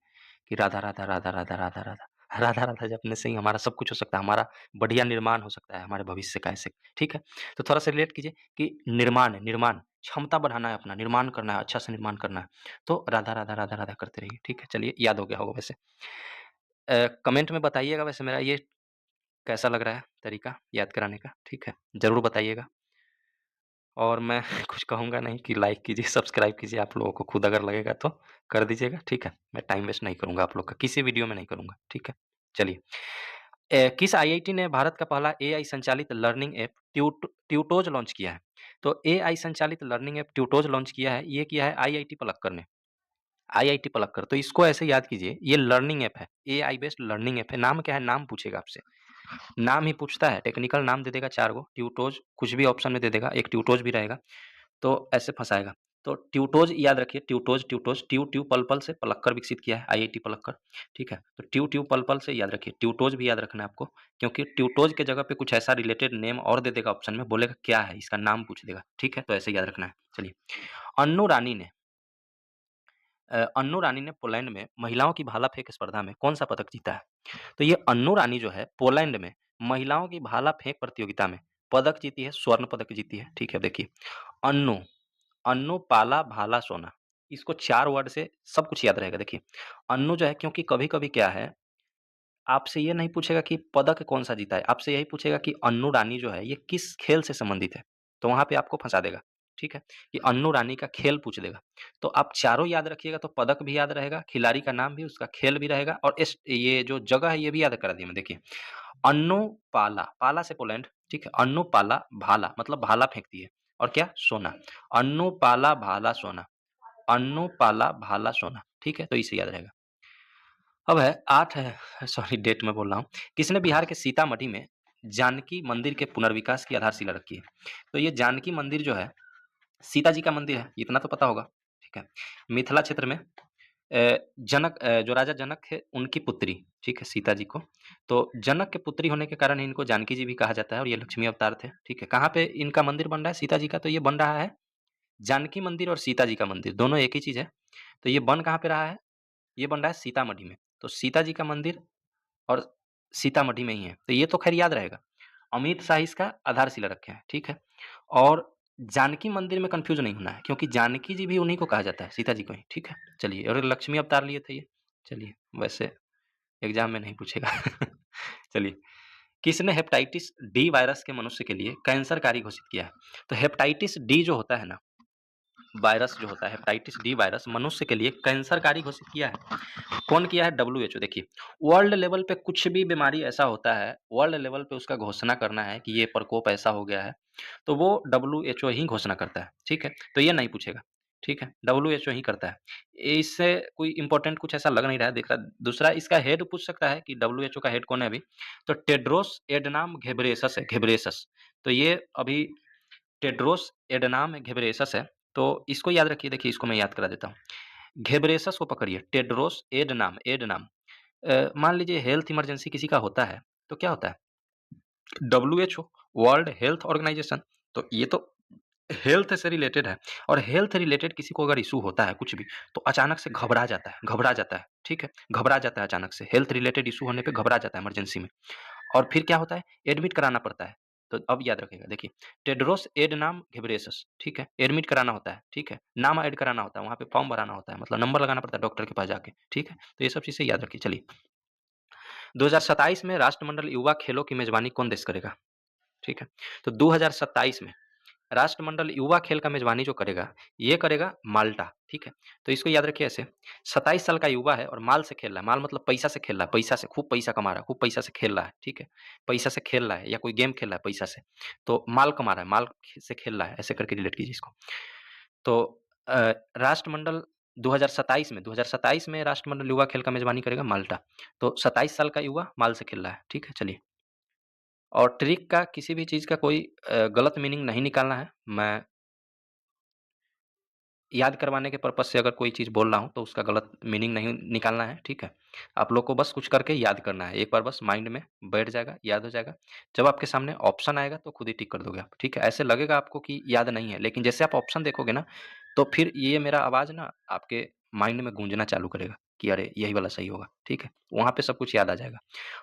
कि राधा, राधा, राधा, राधा, राधा, राधा, राधा, राधा जपने से ही हमारा सब कुछ हो सकता है, हमारा बढ़िया निर्माण हो सकता है, हमारे भविष्य का ऐसे, ठीक है? तो थोड़ा-सा रिलेट कीजिए कि निर्माण, क्षमता बढ़ाना है अपना, निर्माण करना है, अच्छा से निर्माण करना है, तो राधा, राधा, राधा, राधा करते रहिए, ठीक है? चलिए, याद हो गया होगा वैसे। कमेंट में बताइएगा वैसे मेरा ये कैसा लग रहा है तरीका याद कराने का, ठीक है? ज़रूर बताइएगा और मैं कुछ कहूँगा नहीं कि लाइक कीजिए, सब्सक्राइब कीजिए, आप लोगों को खुद अगर लगेगा तो कर दीजिएगा, ठीक है? मैं टाइम वेस्ट नहीं करूँगा आप लोग का, किसी वीडियो में नहीं करूँगा, ठीक है? चलिए, किस आईआईटी ने भारत का पहला एआई संचालित लर्निंग ऐप ट्यूटोज लॉन्च किया है? तो एआई संचालित लर्निंग ऐप ट्यूटोज लॉन्च किया है, ये किया है आईआईटी पलक्कड़ ने। आईआईटी पलक्कड़, तो इसको ऐसे याद कीजिए, ये लर्निंग ऐप है, एआई बेस्ड लर्निंग ऐप है। नाम क्या है? नाम पूछेगा आपसे। नाम ही पूछता है, टेक्निकल नाम दे देगा 4 गो, ट्यूटोज कुछ भी ऑप्शन में दे देगा, एक ट्यूटोज भी रहेगा, तो ऐसे फँसाएगा। तो ट्यूटोज याद रखिए, ट्यूटोज ट्यू पल पल से पलक्कड़ विकसित किया है, आईआईटी पलक्कड़, ठीक है? तो ट्यू पल पल से याद रखिए, ट्यूटोज भी याद रखना है आपको, क्योंकि ट्यूटोज के जगह पे कुछ ऐसा रिलेटेड नेम और दे देगा ऑप्शन में, बोलेगा क्या है? इसका नाम पूछ देगा, ठीक है? तो ऐसे याद रखना है। चलिए, अन्नू रानी ने अन्नू रानी ने पोलैंड में महिलाओं की भाला फेंक स्पर्धा में कौन-सा पदक जीता है? तो ये अन्नू रानी जो है पोलैंड में महिलाओं की भाला फेंक प्रतियोगिता में पदक जीती है, स्वर्ण पदक जीती है, ठीक है? देखिए, अन्नू, अन्नू, पाला, भाला, सोना, इसको 4 वर्ड से सब कुछ याद रहेगा। देखिए, अन्नू जो है क्योंकि कभी-कभी क्या है, आपसे ये नहीं पूछेगा कि पदक कौन-सा जीता है, आपसे यही पूछेगा कि अन्नू रानी जो है ये किस खेल से संबंधित है? तो वहाँ पे आपको फँसा देगा, ठीक है? कि अन्नू रानी का खेल पूछ देगा। तो आप चारों याद रखिएगा तो पदक भी याद रहेगा, खिलाड़ी का नाम भी, उसका खेल भी रहेगा और इस ये जो जगह है ये भी याद करा दिया मैं देखिए। अन्नू पाला, पाला से पोलैंड, ठीक है? अन्नू पाला भाला मतलब भाला फेंकती है और क्या? सोना। अन्नू पाला भाला सोना, अन्नू पाला भाला सोना, ठीक है? तो इसे याद रहेगा। अब है 8 है सॉरी डेट में बोल रहा हूँ। किसने बिहार के सीतामढ़ी में जानकी मंदिर के पुनर्विकास की आधारशिला रखी है? तो ये जानकी मंदिर जो है, सीता जी का मंदिर है, इतना तो पता होगा, ठीक है? मिथिला क्षेत्र में जो राजा जनक थे, उनकी पुत्री, ठीक है, सीता जी को। तो जनक के पुत्री होने के कारण इनको जानकी जी भी कहा जाता है और ये लक्ष्मी अवतार थे, ठीक है? कहाँ पे इनका मंदिर बन रहा है सीता जी का? तो ये बन रहा है जानकी मंदिर और सीता जी का मंदिर, दोनों एक ही चीज़ है। तो ये बन कहाँ पे रहा है? ये बन रहा है सीतामढ़ी में। तो सीता जी का मंदिर और सीतामढ़ी में ही है, तो ये तो ख़ैर याद रहेगा। अमित शाह इसका आधारशिला रखे हैं, ठीक है? और जानकी मंदिर में कन्फ्यूज़ नहीं होना है क्योंकि जानकी जी भी उन्हीं को कहा जाता है, सीता जी को ही, ठीक है? चलिए और लक्ष्मी अवतार लिए थे ये। चलिए, वैसे एग्ज़ाम में नहीं पूछेगा। चलिए, किसने हेपेटाइटिस डी वायरस के मनुष्य के लिए कैंसरकारी घोषित किया है? तो हेपेटाइटिस डी जो होता है ना, वायरस जो होता है हेपेटाइटिस डी वायरस मनुष्य के लिए कैंसरकारी घोषित किया है। कौन किया है? डब्ल्यूएचओ। देखिए, वर्ल्ड लेवल पे कुछ भी बीमारी ऐसा होता है, वर्ल्ड लेवल पे उसका घोषणा करना है कि ये प्रकोप ऐसा हो गया है, तो वो डब्ल्यूएचओ ही घोषणा करता है, ठीक है? तो ये नहीं पूछेगा, ठीक है? डब्ल्यूएचओ ही करता है। इससे कोई इम्पोर्टेंट कुछ ऐसा लग नहीं रहा है, देख रहा दूसरा इसका हेड पूछ सकता है कि डब्ल्यूएचओ का हेड कौन है अभी? तो टेड्रोस एडनाम घेब्रेयेसस है, घेब्रेयेसस। तो ये अभी टेड्रोस एडनाम घेब्रेयेसस है, तो इसको याद रखिए, देखिए इसको मैं याद करा देता हूँ। घेब्रेयेसस को पकड़िए, टेड्रोस एडनाम एडनाम मान लीजिए हेल्थ इमरजेंसी किसी का होता है, तो क्या होता है? डब्ल्यूएचओ, वर्ल्ड हेल्थ ऑर्गेनाइजेशन, तो ये तो हेल्थ से रिलेटेड है और हेल्थ रिलेटेड किसी को अगर इश्यू होता है कुछ भी, तो अचानक से घबरा जाता है, ठीक है? घबरा जाता है अचानक से, हेल्थ रिलेटेड इश्यू होने पे घबरा जाता है इमरजेंसी में और फिर क्या होता है, एडमिट कराना पड़ता है। तो अब याद रखिएगा देखिए, टेड्रोस एडनाम घेब्रेयेसस, ठीक है? एडमिट कराना होता है, ठीक है? नाम ऐड कराना होता है, वहाँ पे फॉर्म भराना होता है, मतलब नंबर लगाना पड़ता है डॉक्टर के पास जाके, ठीक है? तो ये सब चीज़ें याद रखिए। चलिए, 2027 में राष्ट्रमंडल युवा खेलों की मेज़बानी कौन देश करेगा? ठीक है? तो 2027 में राष्ट्रमंडल युवा खेल का मेज़बानी जो करेगा, ये करेगा माल्टा, ठीक है? तो इसको याद रखिए ऐसे, 27 साल का युवा है और माल से खेल रहा है, माल मतलब पैसा से खेल रहा है, पैसा से खूब पैसा कमा रहा है, खूब पैसा से खेल रहा है, ठीक है? पैसा से खेल रहा है या कोई गेम खेल रहा है पैसा से, तो माल कमा रहा है, माल से खेल रहा है, ऐसे करके रिलेट कीजिए इसको। तो अ, राष्ट्रमंडल 2027 में राष्ट्रमंडल युवा खेल का मेज़बानी करेगा माल्टा। तो 27 साल का युवा माल से खेल रहा है, ठीक है? चलिए। और ट्रिक का किसी भी चीज़ का कोई गलत मीनिंग नहीं निकालना है। मैं याद करवाने के पर्पज़ से अगर कोई चीज़ बोल रहा हूँ, तो उसका गलत मीनिंग नहीं निकालना है, ठीक है? आप लोग को बस कुछ करके याद करना है। एक बार बस माइंड में बैठ जाएगा, याद हो जाएगा। जब आपके सामने ऑप्शन आएगा, तो खुद ही टिक कर दोगे आप, ठीक है? ऐसे लगेगा आपको कि याद नहीं है, लेकिन जैसे आप ऑप्शन देखोगे ना, तो फिर ये मेरा आवाज़ ना आपके माइंड में गूंजना चालू करेगा कि अरे! यही वाला सही होगा, ठीक है? वहाँ पे सब कुछ याद आ जाएगा।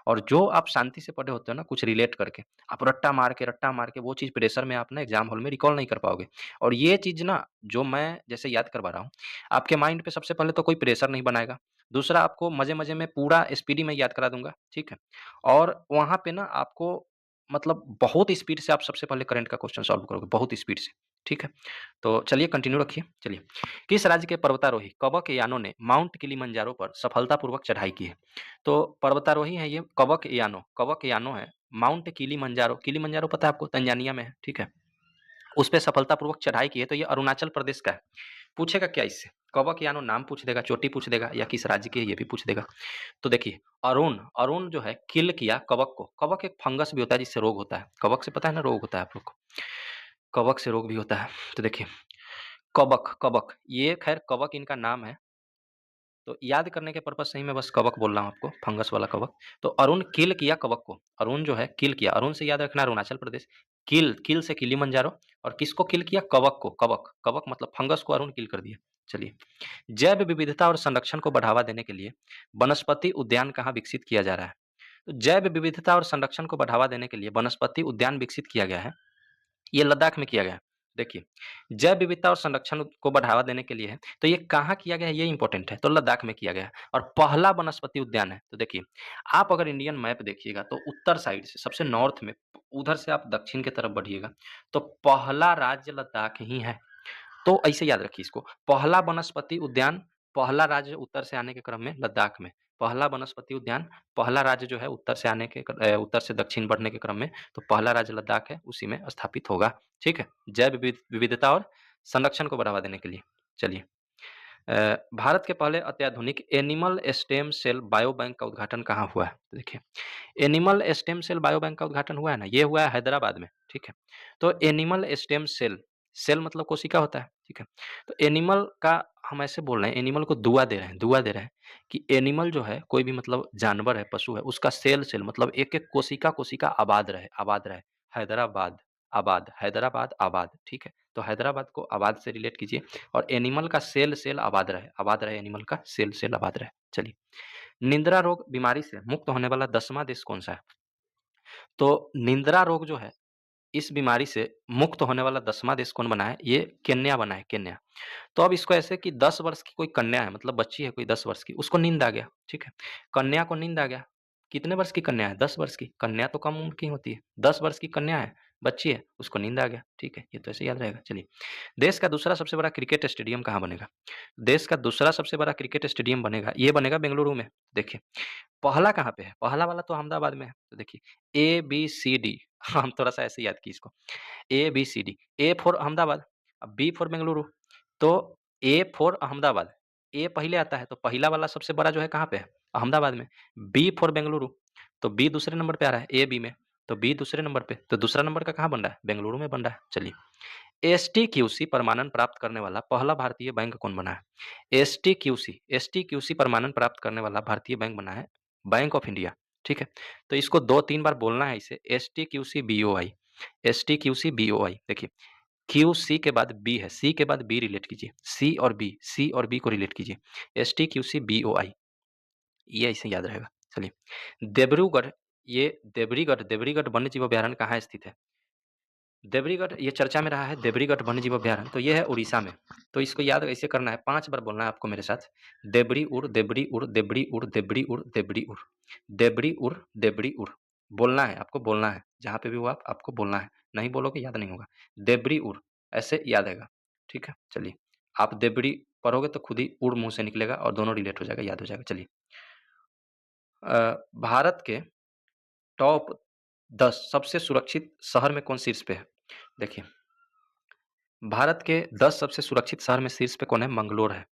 और जो आप शांति से पढ़े होते हो ना, कुछ रिलेट करके, आप रट्टा मार के वो चीज़ प्रेशर में आप ना एग्ज़ाम हॉल में रिकॉल नहीं कर पाओगे। और ये चीज़ ना जो मैं जैसे याद करवा रहा हूँ, आपके माइंड पे सबसे पहले तो कोई प्रेशर नहीं बनाएगा। दूसरा आपको मज़े-मज़े में पूरा स्पीडी में याद करा दूँगा, ठीक है? और वहाँ पे ना आपको मतलब बहुत स्पीड से आप सबसे पहले करंट का क्वेश्चन सॉल्व करोगे, बहुत स्पीड से, ठीक है? तो चलिए कंटिन्यू रखिए, चलिए। किस राज्य के पर्वतारोही कवक यानो ने माउंट किलिमंजारो पर सफलतापूर्वक चढ़ाई की है? तो पर्वतारोही हैं ये कवक यानो है, माउंट किलिमंजारो, किलिमंजारो पता है आपको तंजानिया में है, ठीक है? उस पे सफलतापूर्वक चढ़ाई की है, तो ये अरुणाचल प्रदेश का है। पूछेगा क्या इससे? कवक यानो नाम पूछ देगा, चोटी पूछ देगा या किस राज्य की है ये भी पूछ देगा। तो देखिए अरुण जो है किल किया कवक को। कवक एक फंगस भी होता है जिससे रोग होता है। कवक से पता है ना रोग होता है आप लोग को। कवक से रोग भी होता है। तो देखिए कवक कवक ये ख़ैर कवक इनका नाम है। तो याद करने के पर्पज़ से ही मैं बस कवक बोल रहा हूँ आपको, फंगस वाला कवक। तो अरुण किल किया कवक को, अरुण जो है किल किया, अरुण से याद रखना अरुणाचल प्रदेश, किल से किलिमंजारो और किसको किल किया? कवक को, कवक मतलब फंगस को अरुण किल कर दिया। चलिए, जैव विविधता और संरक्षण को बढ़ावा देने के लिए वनस्पति उद्यान कहाँ विकसित किया जा रहा है? तो जैव विविधता और संरक्षण को बढ़ावा देने के लिए वनस्पति उद्यान विकसित किया गया है। ये लद्दाख में किया गया है। देखिए, जैव विविधता और संरक्षण को बढ़ावा देने के लिए है, तो ये कहाँ किया गया है ये इम्पोर्टेंट है, तो लद्दाख में किया गया है और पहला वनस्पति उद्यान है। तो देखिए, आप अगर इंडियन मैप देखिएगा तो उत्तर साइड से सबसे नॉर्थ में उधर से आप दक्षिण की तरफ बढ़िएगा, तो पहला राज्य लद्दाख ही है। तो ऐसे याद रखिए इसको, पहला वनस्पति उद्यान, पहला राज्य उत्तर से आने के क्रम में लद्दाख में, पहला वनस्पति उद्यान, पहला राज्य जो है उत्तर से उत्तर से दक्षिण बढ़ने के क्रम में, तो पहला राज्य लद्दाख है, उसी में स्थापित होगा, ठीक है? जैव विविधता और संरक्षण को बढ़ावा देने के लिए। चलिए भारत के पहले अत्याधुनिक animal stem cell bio bank का उद्घाटन कहाँ हुआ है? तो देखिए, animal stem cell bio bank का उद्घाटन हुआ है ना, ये हुआ है हैदराबाद में, ठीक है? तो एनिमल स्टेम सेल, सेल मतलब कोशिका होता है, ठीक है? तो एनिमल का हम ऐसे बोल रहे हैं, एनिमल को दुआ दे रहे हैं कि एनिमल जो है, कोई भी मतलब जानवर है, पशु है, उसका सेल मतलब एक-एक कोशिका आबाद रहे। हैदराबाद, हैदराबाद आबाद, ठीक है? तो हैदराबाद को आबाद से रिलेट कीजिए और एनिमल का सेल आबाद रहे एनिमल का सेल आबाद रहे। चलिए, निंद्रा रोग बीमारी से मुक्त होने वाला 10वां देश कौन-सा है? तो निंद्रा रोग जो है, इस बीमारी से मुक्त होने वाला 10वां देश कौन बना है? ये केन्या बना है, केन्या। तो अब इसको ऐसे कि 10 वर्ष की कोई कन्या है, मतलब बच्ची है कोई 10 वर्ष की, उसको नींद आ गया, ठीक है? कन्या को नींद आ गया। कितने वर्ष की कन्या है? 10 वर्ष की। कन्या तो कम उम्र की होती है। 10 वर्ष की कन्या है, बच्ची है, उसको नींद आ गया, ठीक है? ये तो ऐसे याद रहेगा। चलिए, देश का दूसरा सबसे बड़ा क्रिकेट स्टेडियम कहाँ बनेगा? देश का दूसरा सबसे बड़ा क्रिकेट स्टेडियम बनेगा, ये बनेगा बेंगलुरु में। देखिए, पहला कहाँ पे है? पहला वाला तो अहमदाबाद में है। तो देखिए ABCD हम थोड़ा-सा ऐसे याद कीजिए इसको। ABCD, A for Ahmedabad, B for Bengaluru. तो A फॉर अहमदाबाद, A पहले आता है, तो पहला वाला सबसे बड़ा जो है कहाँ पे है? अहमदाबाद में। B फॉर बेंगलुरु, तो B दूसरे नंबर पे आ रहा है, A, B में, तो B दूसरे नंबर पे, तो दूसरा नंबर का कहाँ बन रहा है? बेंगलुरु में बन रहा है। चलिए, एसटीक्यूसी प्रमाणन प्राप्त करने वाला पहला भारतीय बैंक कौन बना है? एसटीक्यूसी प्रमाणन प्राप्त करने वाला भारतीय बैंक बना है बैंक ऑफ इंडिया, ठीक है? तो इसको 2-3 बार बोलना है इसे, एसटीक्यूसी बीओआई, एसटीक्यूसी बीओआई। देखिए, क्यू सी के बाद बी है, सी के बाद बी रिलेट कीजिए, सी और बी को रिलेट कीजिए, S T Q C B O I, ये ऐसे याद रहेगा। चलिए, देब्रूगढ़, ये देब्रीगढ़ वन्य जीव अभयारण्य कहाँ स्थित है? देब्रीगढ़ ये चर्चा में रहा है, देब्रीगढ़ वन्य जीव अभयारण्य, तो ये है उड़ीसा में। तो इसको याद ऐसे करना है, 5 बार बोलना है आपको मेरे साथ। देब्री उड़, देब्री उड़, देब्री उड़, देब्री उड़, देब्री उड़, देब्री उड़, देब्री उड़। बोलना है, आपको बोलना है, जहाँ पे भी हो आप, आपको बोलना है। नहीं बोलोगे याद नहीं होगा। देब्री उड़, ऐसे याद आएगा। ठीक है? चलिए, आप देब्री पढ़ोगे तो खुद ही उड़ मुँह से निकलेगा और दोनों रिलेट हो जाएगा, याद हो जाएगा। चलिए, भारत के टॉप 10 सबसे सुरक्षित शहर में कौन शीर्ष पे है? देखिए, भारत के 10 सबसे सुरक्षित शहर में शीर्ष पे कौन है? मंगलोर है,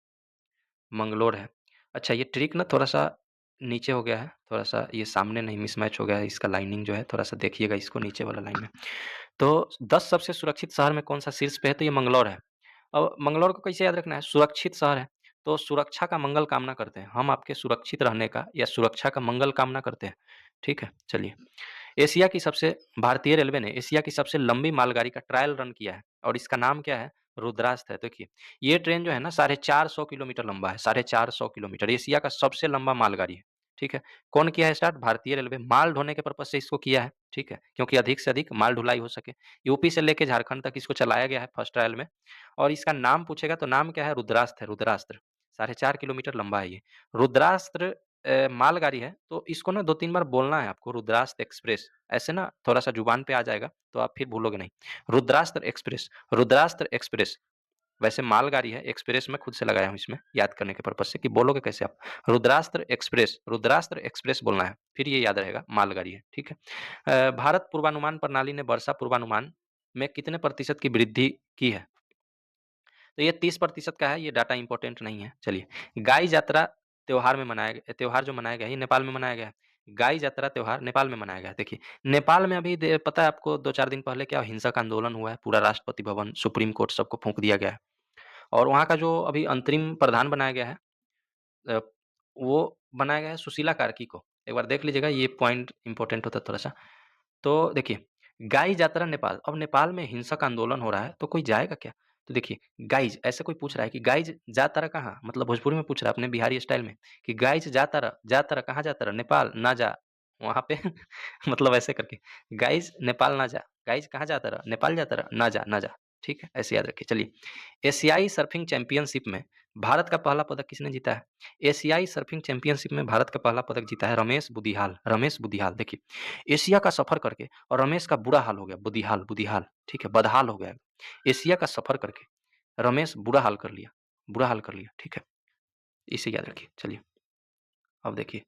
मंगलोर है। अच्छा, ये ट्रिक ना थोड़ा-सा नीचे हो गया है, थोड़ा-सा ये सामने नहीं मिसमैच हो गया है, इसका लाइनिंग जो है थोड़ा-सा देखिएगा इसको नीचे वाला लाइन में। तो 10 सबसे सुरक्षित शहर में कौन-सा शीर्ष पे है? तो ये मंगलौर है। अब मंगलौर को कैसे याद रखना है? सुरक्षित शहर है, तो सुरक्षा का मंगल कामना करते हैं। हम आपके सुरक्षित रहने का या सुरक्षा का मंगल कामना करते हैं। ठीक है? चलिए, एशिया की सबसे भारतीय रेलवे ने एशिया की सबसे लंबी मालगाड़ी का ट्रायल रन किया है और इसका नाम क्या है? रुद्रास्त्र है। देखिए, ये ट्रेन जो है ना 450 किलोमीटर लंबा है, 450 किलोमीटर, एशिया का सबसे लंबा मालगाड़ी है। ठीक है? कौन किया है स्टार्ट? भारतीय रेलवे। माल ढोने के पर्पज़ से इसको किया है। ठीक है? क्योंकि अधिक से अधिक माल ढुलाई हो सके। यूपी से लेके झारखंड तक इसको चलाया गया है फर्स्ट ट्रायल में और इसका नाम पूछेगा तो नाम क्या है? रुद्रास्त्र है, रुद्रास्त्र। 4.5 किलोमीटर लंबा है ये। रुद्रास्त्र मालगाड़ी है, तो इसको ना 2-3 बार बोलना है आपको, रुद्रास्त्र एक्सप्रेस। ऐसे ना थोड़ा-सा ज़ुबान पे आ जाएगा, तो आप फिर भूलोगे नहीं। Rudrastra express, Rudrastra express. वैसे मालगाड़ी है, एक्सप्रेस मैं खुद से लगाया हूँ इसमें, याद करने के पर्पज़ से कि बोलोगे कैसे आप? रुद्रास्त्र एक्सप्रेस बोलना है, फिर ये याद रहेगा मालगाड़ी है, ठीक है? भारत पूर्वानुमान प्रणाली ने वर्षा पूर्वानुमान में कितने प्रतिशत की वृद्धि की है? तो ये 30% का है, ये डाटा इम्पोर्टेंट नहीं है। चलिए, गाई यात्रा त्योहार जो मनाया गया है, ये नेपाल में मनाया गया है। गाई यात्रा त्योहार नेपाल में मनाया गया है। देखिए, नेपाल में अभी पता है आपको 2-4 दिन पहले क्या हिंसक आंदोलन हुआ है, पूरा राष्ट्रपति भवन, सुप्रीम कोर्ट सबको फूँक दिया गया है। और वहाँ का जो अभी अंतरिम प्रधान बनाया गया है, अ, वो बनाया गया है सुशीला कार्की को। एक बार देख लीजिएगा, ये पॉइंट इम्पोर्टेंट होता है थोड़ा-सा। तो देखिए, गाई यात्रा नेपाल, अब नेपाल में हिंसक आंदोलन हो रहा है, तो कोई जाएगा क्या? तो देखिए, गाइज़ ऐसे कोई पूछ रहा है कि गाइज़ जा तारा कहाँ? मतलब भोजपुरी में पूछ रहा है अपने बिहारी स्टाइल में कि गाइज़ जा तारा कहाँ जा तारा? नेपाल, ना जा। वहाँ पे मतलब ऐसे करके, गाइज़ नेपाल ना जा, गाइज़ कहाँ जा तारा? नेपाल जा तारा? ना जा, ना जा। ठीक है? ऐसे याद रखिए। चलिए, एशियाई सर्फिंग चैंपियनशिप में भारत का पहला पदक किसने जीता है? एशियाई सर्फिंग चैंपियनशिप में भारत का पहला पदक जीता है रमेश बुदिहाल, रमेश बुदिहाल। देखिए, एशिया का सफ़र करके और रमेश का बुरा हाल हो गया, बुदिहाल बुदिहाल, ठीक है? बदहाल हो गया। एशिया का सफ़र करके रमेश बुरा हाल कर लिया, बुरा हाल कर लिया, ठीक है? इसे याद रखिए। चलिए, अब देखिए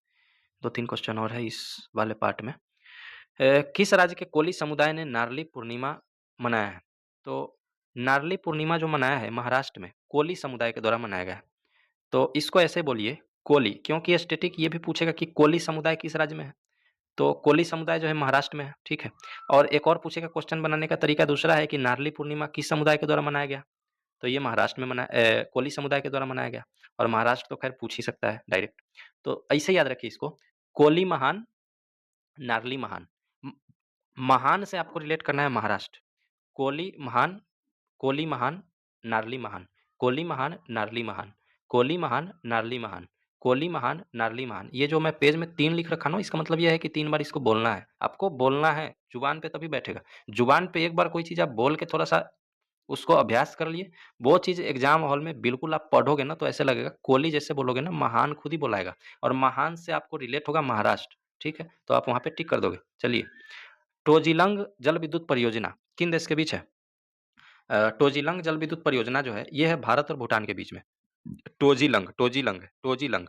2-3 क्वेश्चन और है इस वाले पार्ट में। किस राज्य के कोली समुदाय ने नारली पूर्णिमा मनाया है? तो नारली पूर्णिमा जो मनाया है महाराष्ट्र में, कोली समुदाय के द्वारा मनाया गया है। तो इसको ऐसे बोलिए कोली, क्योंकि स्टैटिक ये भी पूछेगा कि कोली समुदाय किस राज्य में है? तो कोली समुदाय जो है महाराष्ट्र में है, ठीक है? और एक और पूछेगा, क्वेश्चन बनाने का तरीका दूसरा है कि नारली पूर्णिमा किस समुदाय के द्वारा मनाया गया? तो ये महाराष्ट्र में कोली समुदाय के द्वारा मनाया गया और महाराष्ट्र तो खैर पूछ ही सकता है डायरेक्ट। तो ऐसे याद रखिए इसको, कोली महान, नारली महान। म महान से आपको रिलेट करना है महाराष्ट्र। कोली महान, कोली महान, नारली महान, कोली महान, नारली महान, कोली महान, नारली महान, कोली महान, नारली महान। ये जो मैं पेज में 3 लिख रखा ना, इसका मतलब ये है कि 3 बार इसको बोलना है। आपको बोलना है, ज़ुबान पे तभी बैठेगा। ज़ुबान पे एक बार कोई चीज़ आप बोल के थोड़ा-सा उसको अभ्यास कर लिए, वो चीज़ एग्ज़ाम हॉल में बिल्कुल आप पढ़ोगे ना तो ऐसा लगेगा, कोली जैसे बोलोगे ना, महान खुद ही बोलाएगा और महान से आपको रिलेट होगा महाराष्ट्र, ठीक है? तो आप वहाँ पे टिक कर दोगे। चलिए, टोजिलंग जल विद्युत परियोजना किन देश के बीच है? टोजिलंग जल विद्युत परियोजना जो है, ये है भारत और भूटान के बीच में। टोजिलंग।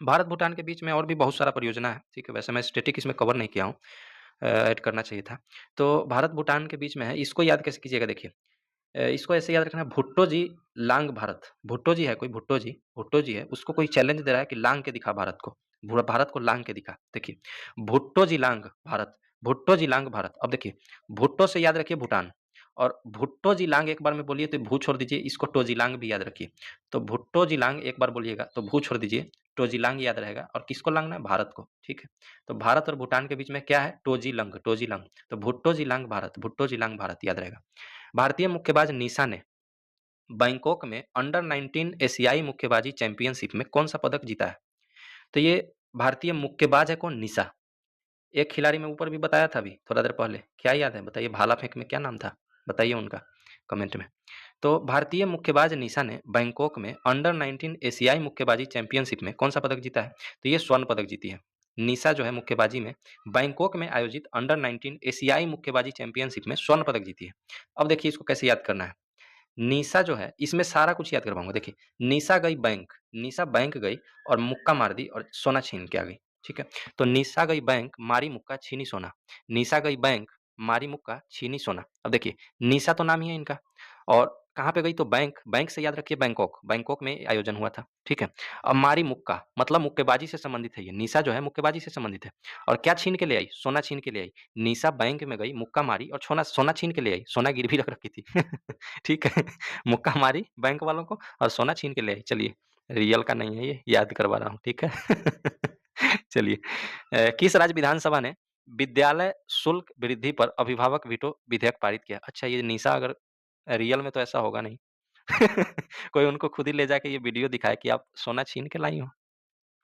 भारत-भूटान के बीच में और भी बहुत सारा परियोजना है, ठीक है? वैसे मैं स्टैटिक इसमें कवर नहीं किया हूँ, ऐड करना चाहिए था। तो भारत-भूटान के बीच में है, इसको याद कैसे कीजिएगा देखिए। इसको ऐसे याद रखना है, भुट्टो जी लांग भारत। भुट्टो जी है कोई, भुट्टो जी है, उसको कोई चैलेंज दे रहा है कि लांग के दिखा भारत को, भारत को लांग के दिखा। देखिए, भुट्टो जी लांग भारत, भुट्टो जी लांग भारत। अब देखिए, भुट्टो से याद रखिए भूटान और भुट्टो जी लांग एक बार में बोलिए तो भू छोड़ दीजिए, इसको टोजिलांग भी याद रखिए। तो भुट्टो जी लांग एक बार बोलिएगा तो भू छोड़ दीजिए, टोजिलांग याद रहेगा और किसको लांघना है? भारत को, ठीक है? तो भारत और भूटान के बीच में क्या है? टोजिलंग, टोजिलंग। तो भुट्टो जी लांग भारत, भुट्टो जी लांग भारत याद रहेगा। भारतीय मुक्केबाज निशा ने बैंकॉक में अंडर 19 एशियाई मुक्केबाजी चैंपियनशिप में कौन-सा पदक जीता है? तो ये भारतीय मुक्केबाज है कौन? निशा। एक खिलाड़ी मैं ऊपर भी बताया था अभी थोड़ा देर पहले, क्या याद है? बताइए भाला फेंक में क्या नाम था? बताइए उनका कमेंट में। तो भारतीय मुक्केबाज निशा ने बैंकॉक में अंडर 19 एशियाई मुक्केबाजी चैंपियनशिप में कौन-सा पदक जीता है? तो ये स्वर्ण पदक जीती है। निशा जो है मुक्केबाजी में बैंकॉक में आयोजित अंडर 19 एशियाई मुक्केबाजी चैंपियनशिप में स्वर्ण पदक जीती है। अब देखिए इसको कैसे याद करना है। निशा जो है इसमें सारा कुछ याद करवाऊँगा देखिए, निशा बैंक गई और मुक्का मार दी और सोना छीन के आ गई, ठीक है? तो निशा गई बैंक, मारी मुक्का, छीनी सोना। निशा गई बैंक, मारी मुक्का, छीनी सोना। अब देखिए, निशा तो नाम ही है इनका और कहाँ पे गई तो बैंक, बैंक से याद रखिए बैंकॉक, बैंकॉक में आयोजन हुआ था, ठीक है? अब मारी मुक्का मतलब मुक्केबाजी से संबंधित है ये, निशा जो है मुक्केबाजी से संबंधित है और क्या छीन के ले आई? सोना छीन के ले आई। निशा बैंक में गई, मुक्का मारी और सोना छीन के ले आई, सोना गिरवी रख रखी थी। ठीक है, मुक्का मारी बैंक वालों को और सोना छीन के ले आई। चलिए, रियल का नहीं है ये, याद करवा रहा हूँ, ठीक है? चलिए किस राज्य विधानसभा ने विद्यालय शुल्क वृद्धि पर अभिभावक वीटो विधेयक पारित किया? अच्छा ये निशा अगर रियल में तो ऐसा होगा नहीं। कोई उनको खुद ही ले जाके ये वीडियो दिखाए कि आप सोना छीन के लाई हो,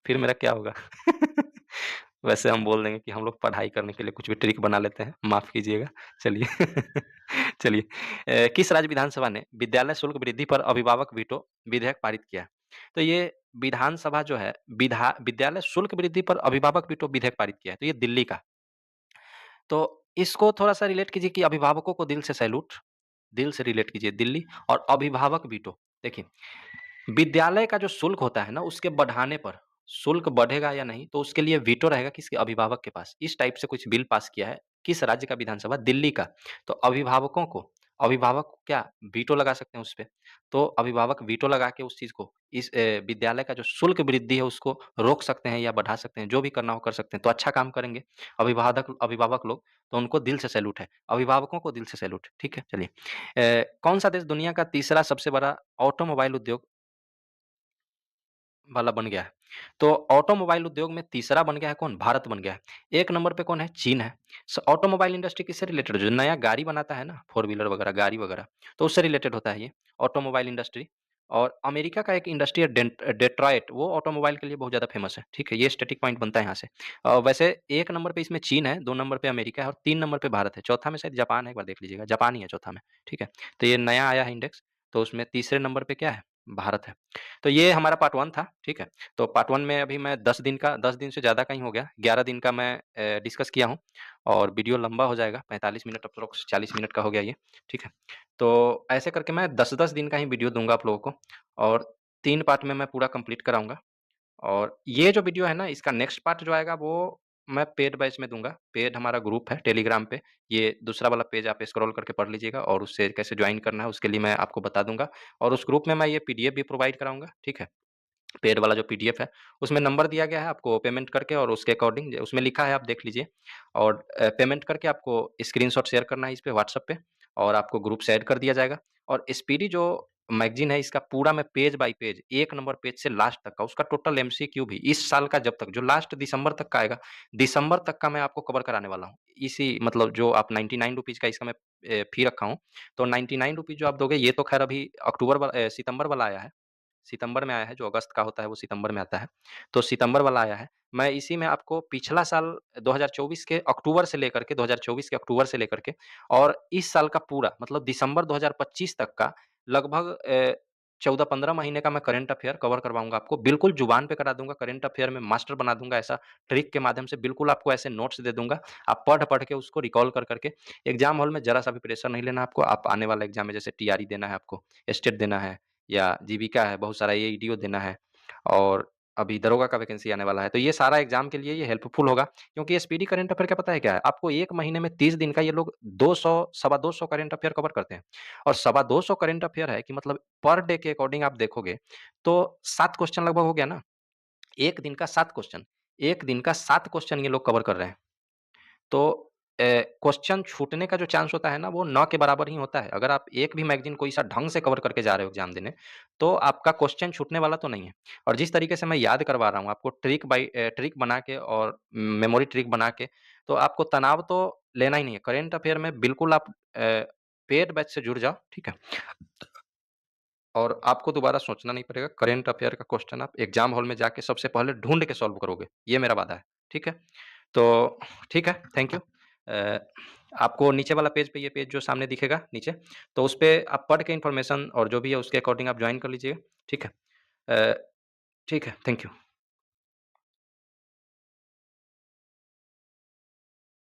फिर मेरा क्या होगा? वैसे हम बोल देंगे कि हम लोग पढ़ाई करने के लिए कुछ भी ट्रिक बना लेते हैं, माफ़ कीजिएगा। चलिए चलिए किस राज्य विधानसभा ने विद्यालय शुल्क वृद्धि पर अभिभावक वीटो विधेयक पारित किया? तो ये विधानसभा जो है विद्यालय शुल्क वृद्धि पर अभिभावक वीटो विधेयक पारित किया है, तो ये दिल्ली का। तो इसको थोड़ा-सा रिलेट कीजिए कि अभिभावकों को दिल से सैल्यूट, दिल से रिलेट कीजिए दिल्ली और अभिभावक वीटो। देखिए विद्यालय का जो शुल्क होता है ना, उसके बढ़ाने पर शुल्क बढ़ेगा या नहीं, तो उसके लिए वीटो रहेगा किसके? अभिभावक के पास। इस टाइप से कुछ बिल पास किया है। किस राज्य का विधानसभा? दिल्ली का। तो अभिभावक क्या वीटो लगा सकते हैं उसपे। तो अभिभावक वीटो लगा के उस चीज़ को इस विद्यालय का जो शुल्क वृद्धि है उसको रोक सकते हैं या बढ़ा सकते हैं, जो भी करना हो कर सकते हैं। तो अच्छा काम करेंगे अभिभावक अभिभावक लोग, तो उनको दिल से सैल्यूट है। अभिभावकों को दिल से सैल्यूट, ठीक है? चलिए कौन-सा देश दुनिया का तीसरा सबसे बड़ा ऑटोमोबाइल उद्योग वाला बन गया है। तो ऑटोमोबाइल उद्योग में तीसरा बन गया है कौन? भारत बन गया है। 1 नंबर पे कौन है? चीन है। ऑटोमोबाइल इंडस्ट्री किससे रिलेटेड है? जो नया गाड़ी बनाता है ना, फ़ोर व्हीलर वगैरह, गाड़ी वगैरह, तो उससे रिलेटेड होता है ये, ऑटोमोबाइल इंडस्ट्री। और अमेरिका का एक इंडस्ट्री है डेट्रॉइट, वो ऑटोमोबाइल के लिए बहुत ज़्यादा फ़ेमस है, ठीक है? ये स्टैटिक पॉइंट बनता है यहाँ से। वैसे 1 नंबर पे इसमें चीन है, 2 नंबर पे अमेरिका है और 3 नंबर पे भारत है। चौथा में शायद जापान है, एक बार देख लीजिएगा, जापान ही है चौथा में, ठीक है? तो ये नया आया है इंडेक्स, तो उसमें तीसरे नंबर पे क्या है? भारत है। तो ये हमारा पार्ट 1 था, ठीक है? तो पार्ट 1 में अभी मैं 10 दिन से ज़्यादा का ही हो गया, 11 दिन का मैं डिस्कस किया हूँ और वीडियो लंबा हो जाएगा, 45 मिनट अप्रॉक्स 40 मिनट का हो गया ये, ठीक है? तो ऐसे करके मैं 10-10 दिन का ही वीडियो दूँगा आप लोगों को और 3 पार्ट में मैं पूरा कंप्लीट कराऊँगा और ये जो वीडियो है ना, इसका नेक्स्ट पार्ट जो आएगा वो मैं पेड बैच में दूँगा। पेड हमारा ग्रुप है टेलीग्राम पे, ये दूसरा वाला पेज आप स्क्रॉल करके पढ़ लीजिएगा और उससे कैसे जॉइन करना है उसके लिए मैं आपको बता दूँगा और उस ग्रुप में मैं ये पीडीएफ भी प्रोवाइड कराऊँगा, ठीक है? पेड वाला जो पीडीएफ है, उसमें नंबर दिया गया है आपको पेमेंट करके और उसके अकॉर्डिंग उसमें लिखा है आप देख लीजिए और पेमेंट करके आपको स्क्रीनशॉट शेयर करना है इस पे व्हाट्सएप पे और आपको ग्रुप से ऐड कर दिया जाएगा और स्पीडी जो मैगज़ीन है इसका पूरा मैं page bye page 1 number page से लास्ट तक का उसका टोटल एमसीक्यू भी इस साल का जब तक जो लास्ट दिसंबर तक का आएगा, दिसंबर तक का मैं आपको कवर कराने वाला हूँ। इसी मतलब जो आप ₹99 का इसका मैं फ़ी रखा हूँ, तो ₹99 जो आप दोगे ये तो ख़ैर अभी सितंबर वाला आया है। सितंबर में आया है, जो अगस्त का होता है वो सितंबर में आता है। तो सितंबर वाला आया है। मैं इसी में आपको पिछला साल 2024 के अक्टूबर से लेकर के 2024 के अक्टूबर से लेकर के और इस साल का पूरा मतलब दिसंबर 2025 तक का लगभग 14-15 महीने का मैं करंट अफ़ेयर कवर करवाऊँगा आपको। बिल्कुल ज़ुबान पे करा दूँगा, करंट अफ़ेयर में मास्टर बना दूँगा ऐसा ट्रिक के माध्यम से बिल्कुल आपको ऐसे नोट्स दे दूँगा। आप पढ़-पढ़ के उसको रिकॉल कर के एग्ज़ाम हॉल में ज़रा-सा भी प्रेशर नहीं लेना आपको। आप आने वाला एग्ज़ाम में जैसे टीआरई देना है आपको, एस्टेट देना है या जीविका है, बहुत सारा एईडीओ देना है और अभी दरोगा का वैकेंसी आने वाला है। तो ये सारा एग्ज़ाम के लिए ये हेल्पफुल होगा क्योंकि स्पीडी करंट अफ़ेयर क्या पता है क्या है? आपको 1 महीने में 30 दिन का ये लोग 200 सवा 200 करंट अफ़ेयर कवर करते हैं और सवा 200 करंट अफ़ेयर है कि मतलब पर डे के अकॉर्डिंग आप देखोगे तो 7 क्वेश्चन लगभग हो गया ना? 1 दिन का 7 क्वेश्चन, 1 दिन का 7 क्वेश्चन ये लोग कवर कर रहे हैं। तो क्वेश्चन छूटने का जो चांस होता है ना, वो ना के बराबर ही होता है। अगर आप एक भी मैगज़ीन कोई सा ढंग से कवर करके जा रहे हो एग्ज़ाम देने, तो आपका क्वेश्चन छूटने वाला तो नहीं है। और जिस तरीके से मैं याद करवा रहा हूँ आपको ट्रिक बना के और मेमोरी ट्रिक बना के, तो आपको तनाव तो लेना ही नहीं है। करेंट अफ़ेयर में बिल्कुल आप पेड बैच से जुड़ जाओ, ठीक है? और आपको दोबारा सोचना नहीं पड़ेगा, करंट अफेयर का क्वेश्चन आप एग्ज़ाम हॉल में जाके सबसे पहले ढूँढ के सॉल्व करोगे, ये मेरा वादा है, ठीक है? तो ठीक है, थैंक यू। आपको नीचे वाला पेज पे ये पेज जो सामने दिखेगा नीचे, तो उसपे आप पढ़ के इन्फॉर्मेशन और जो भी है उसके अकॉर्डिंग आप जॉइन कर लीजिएगा, ठीक है? अ, ठीक है, थैंक यू।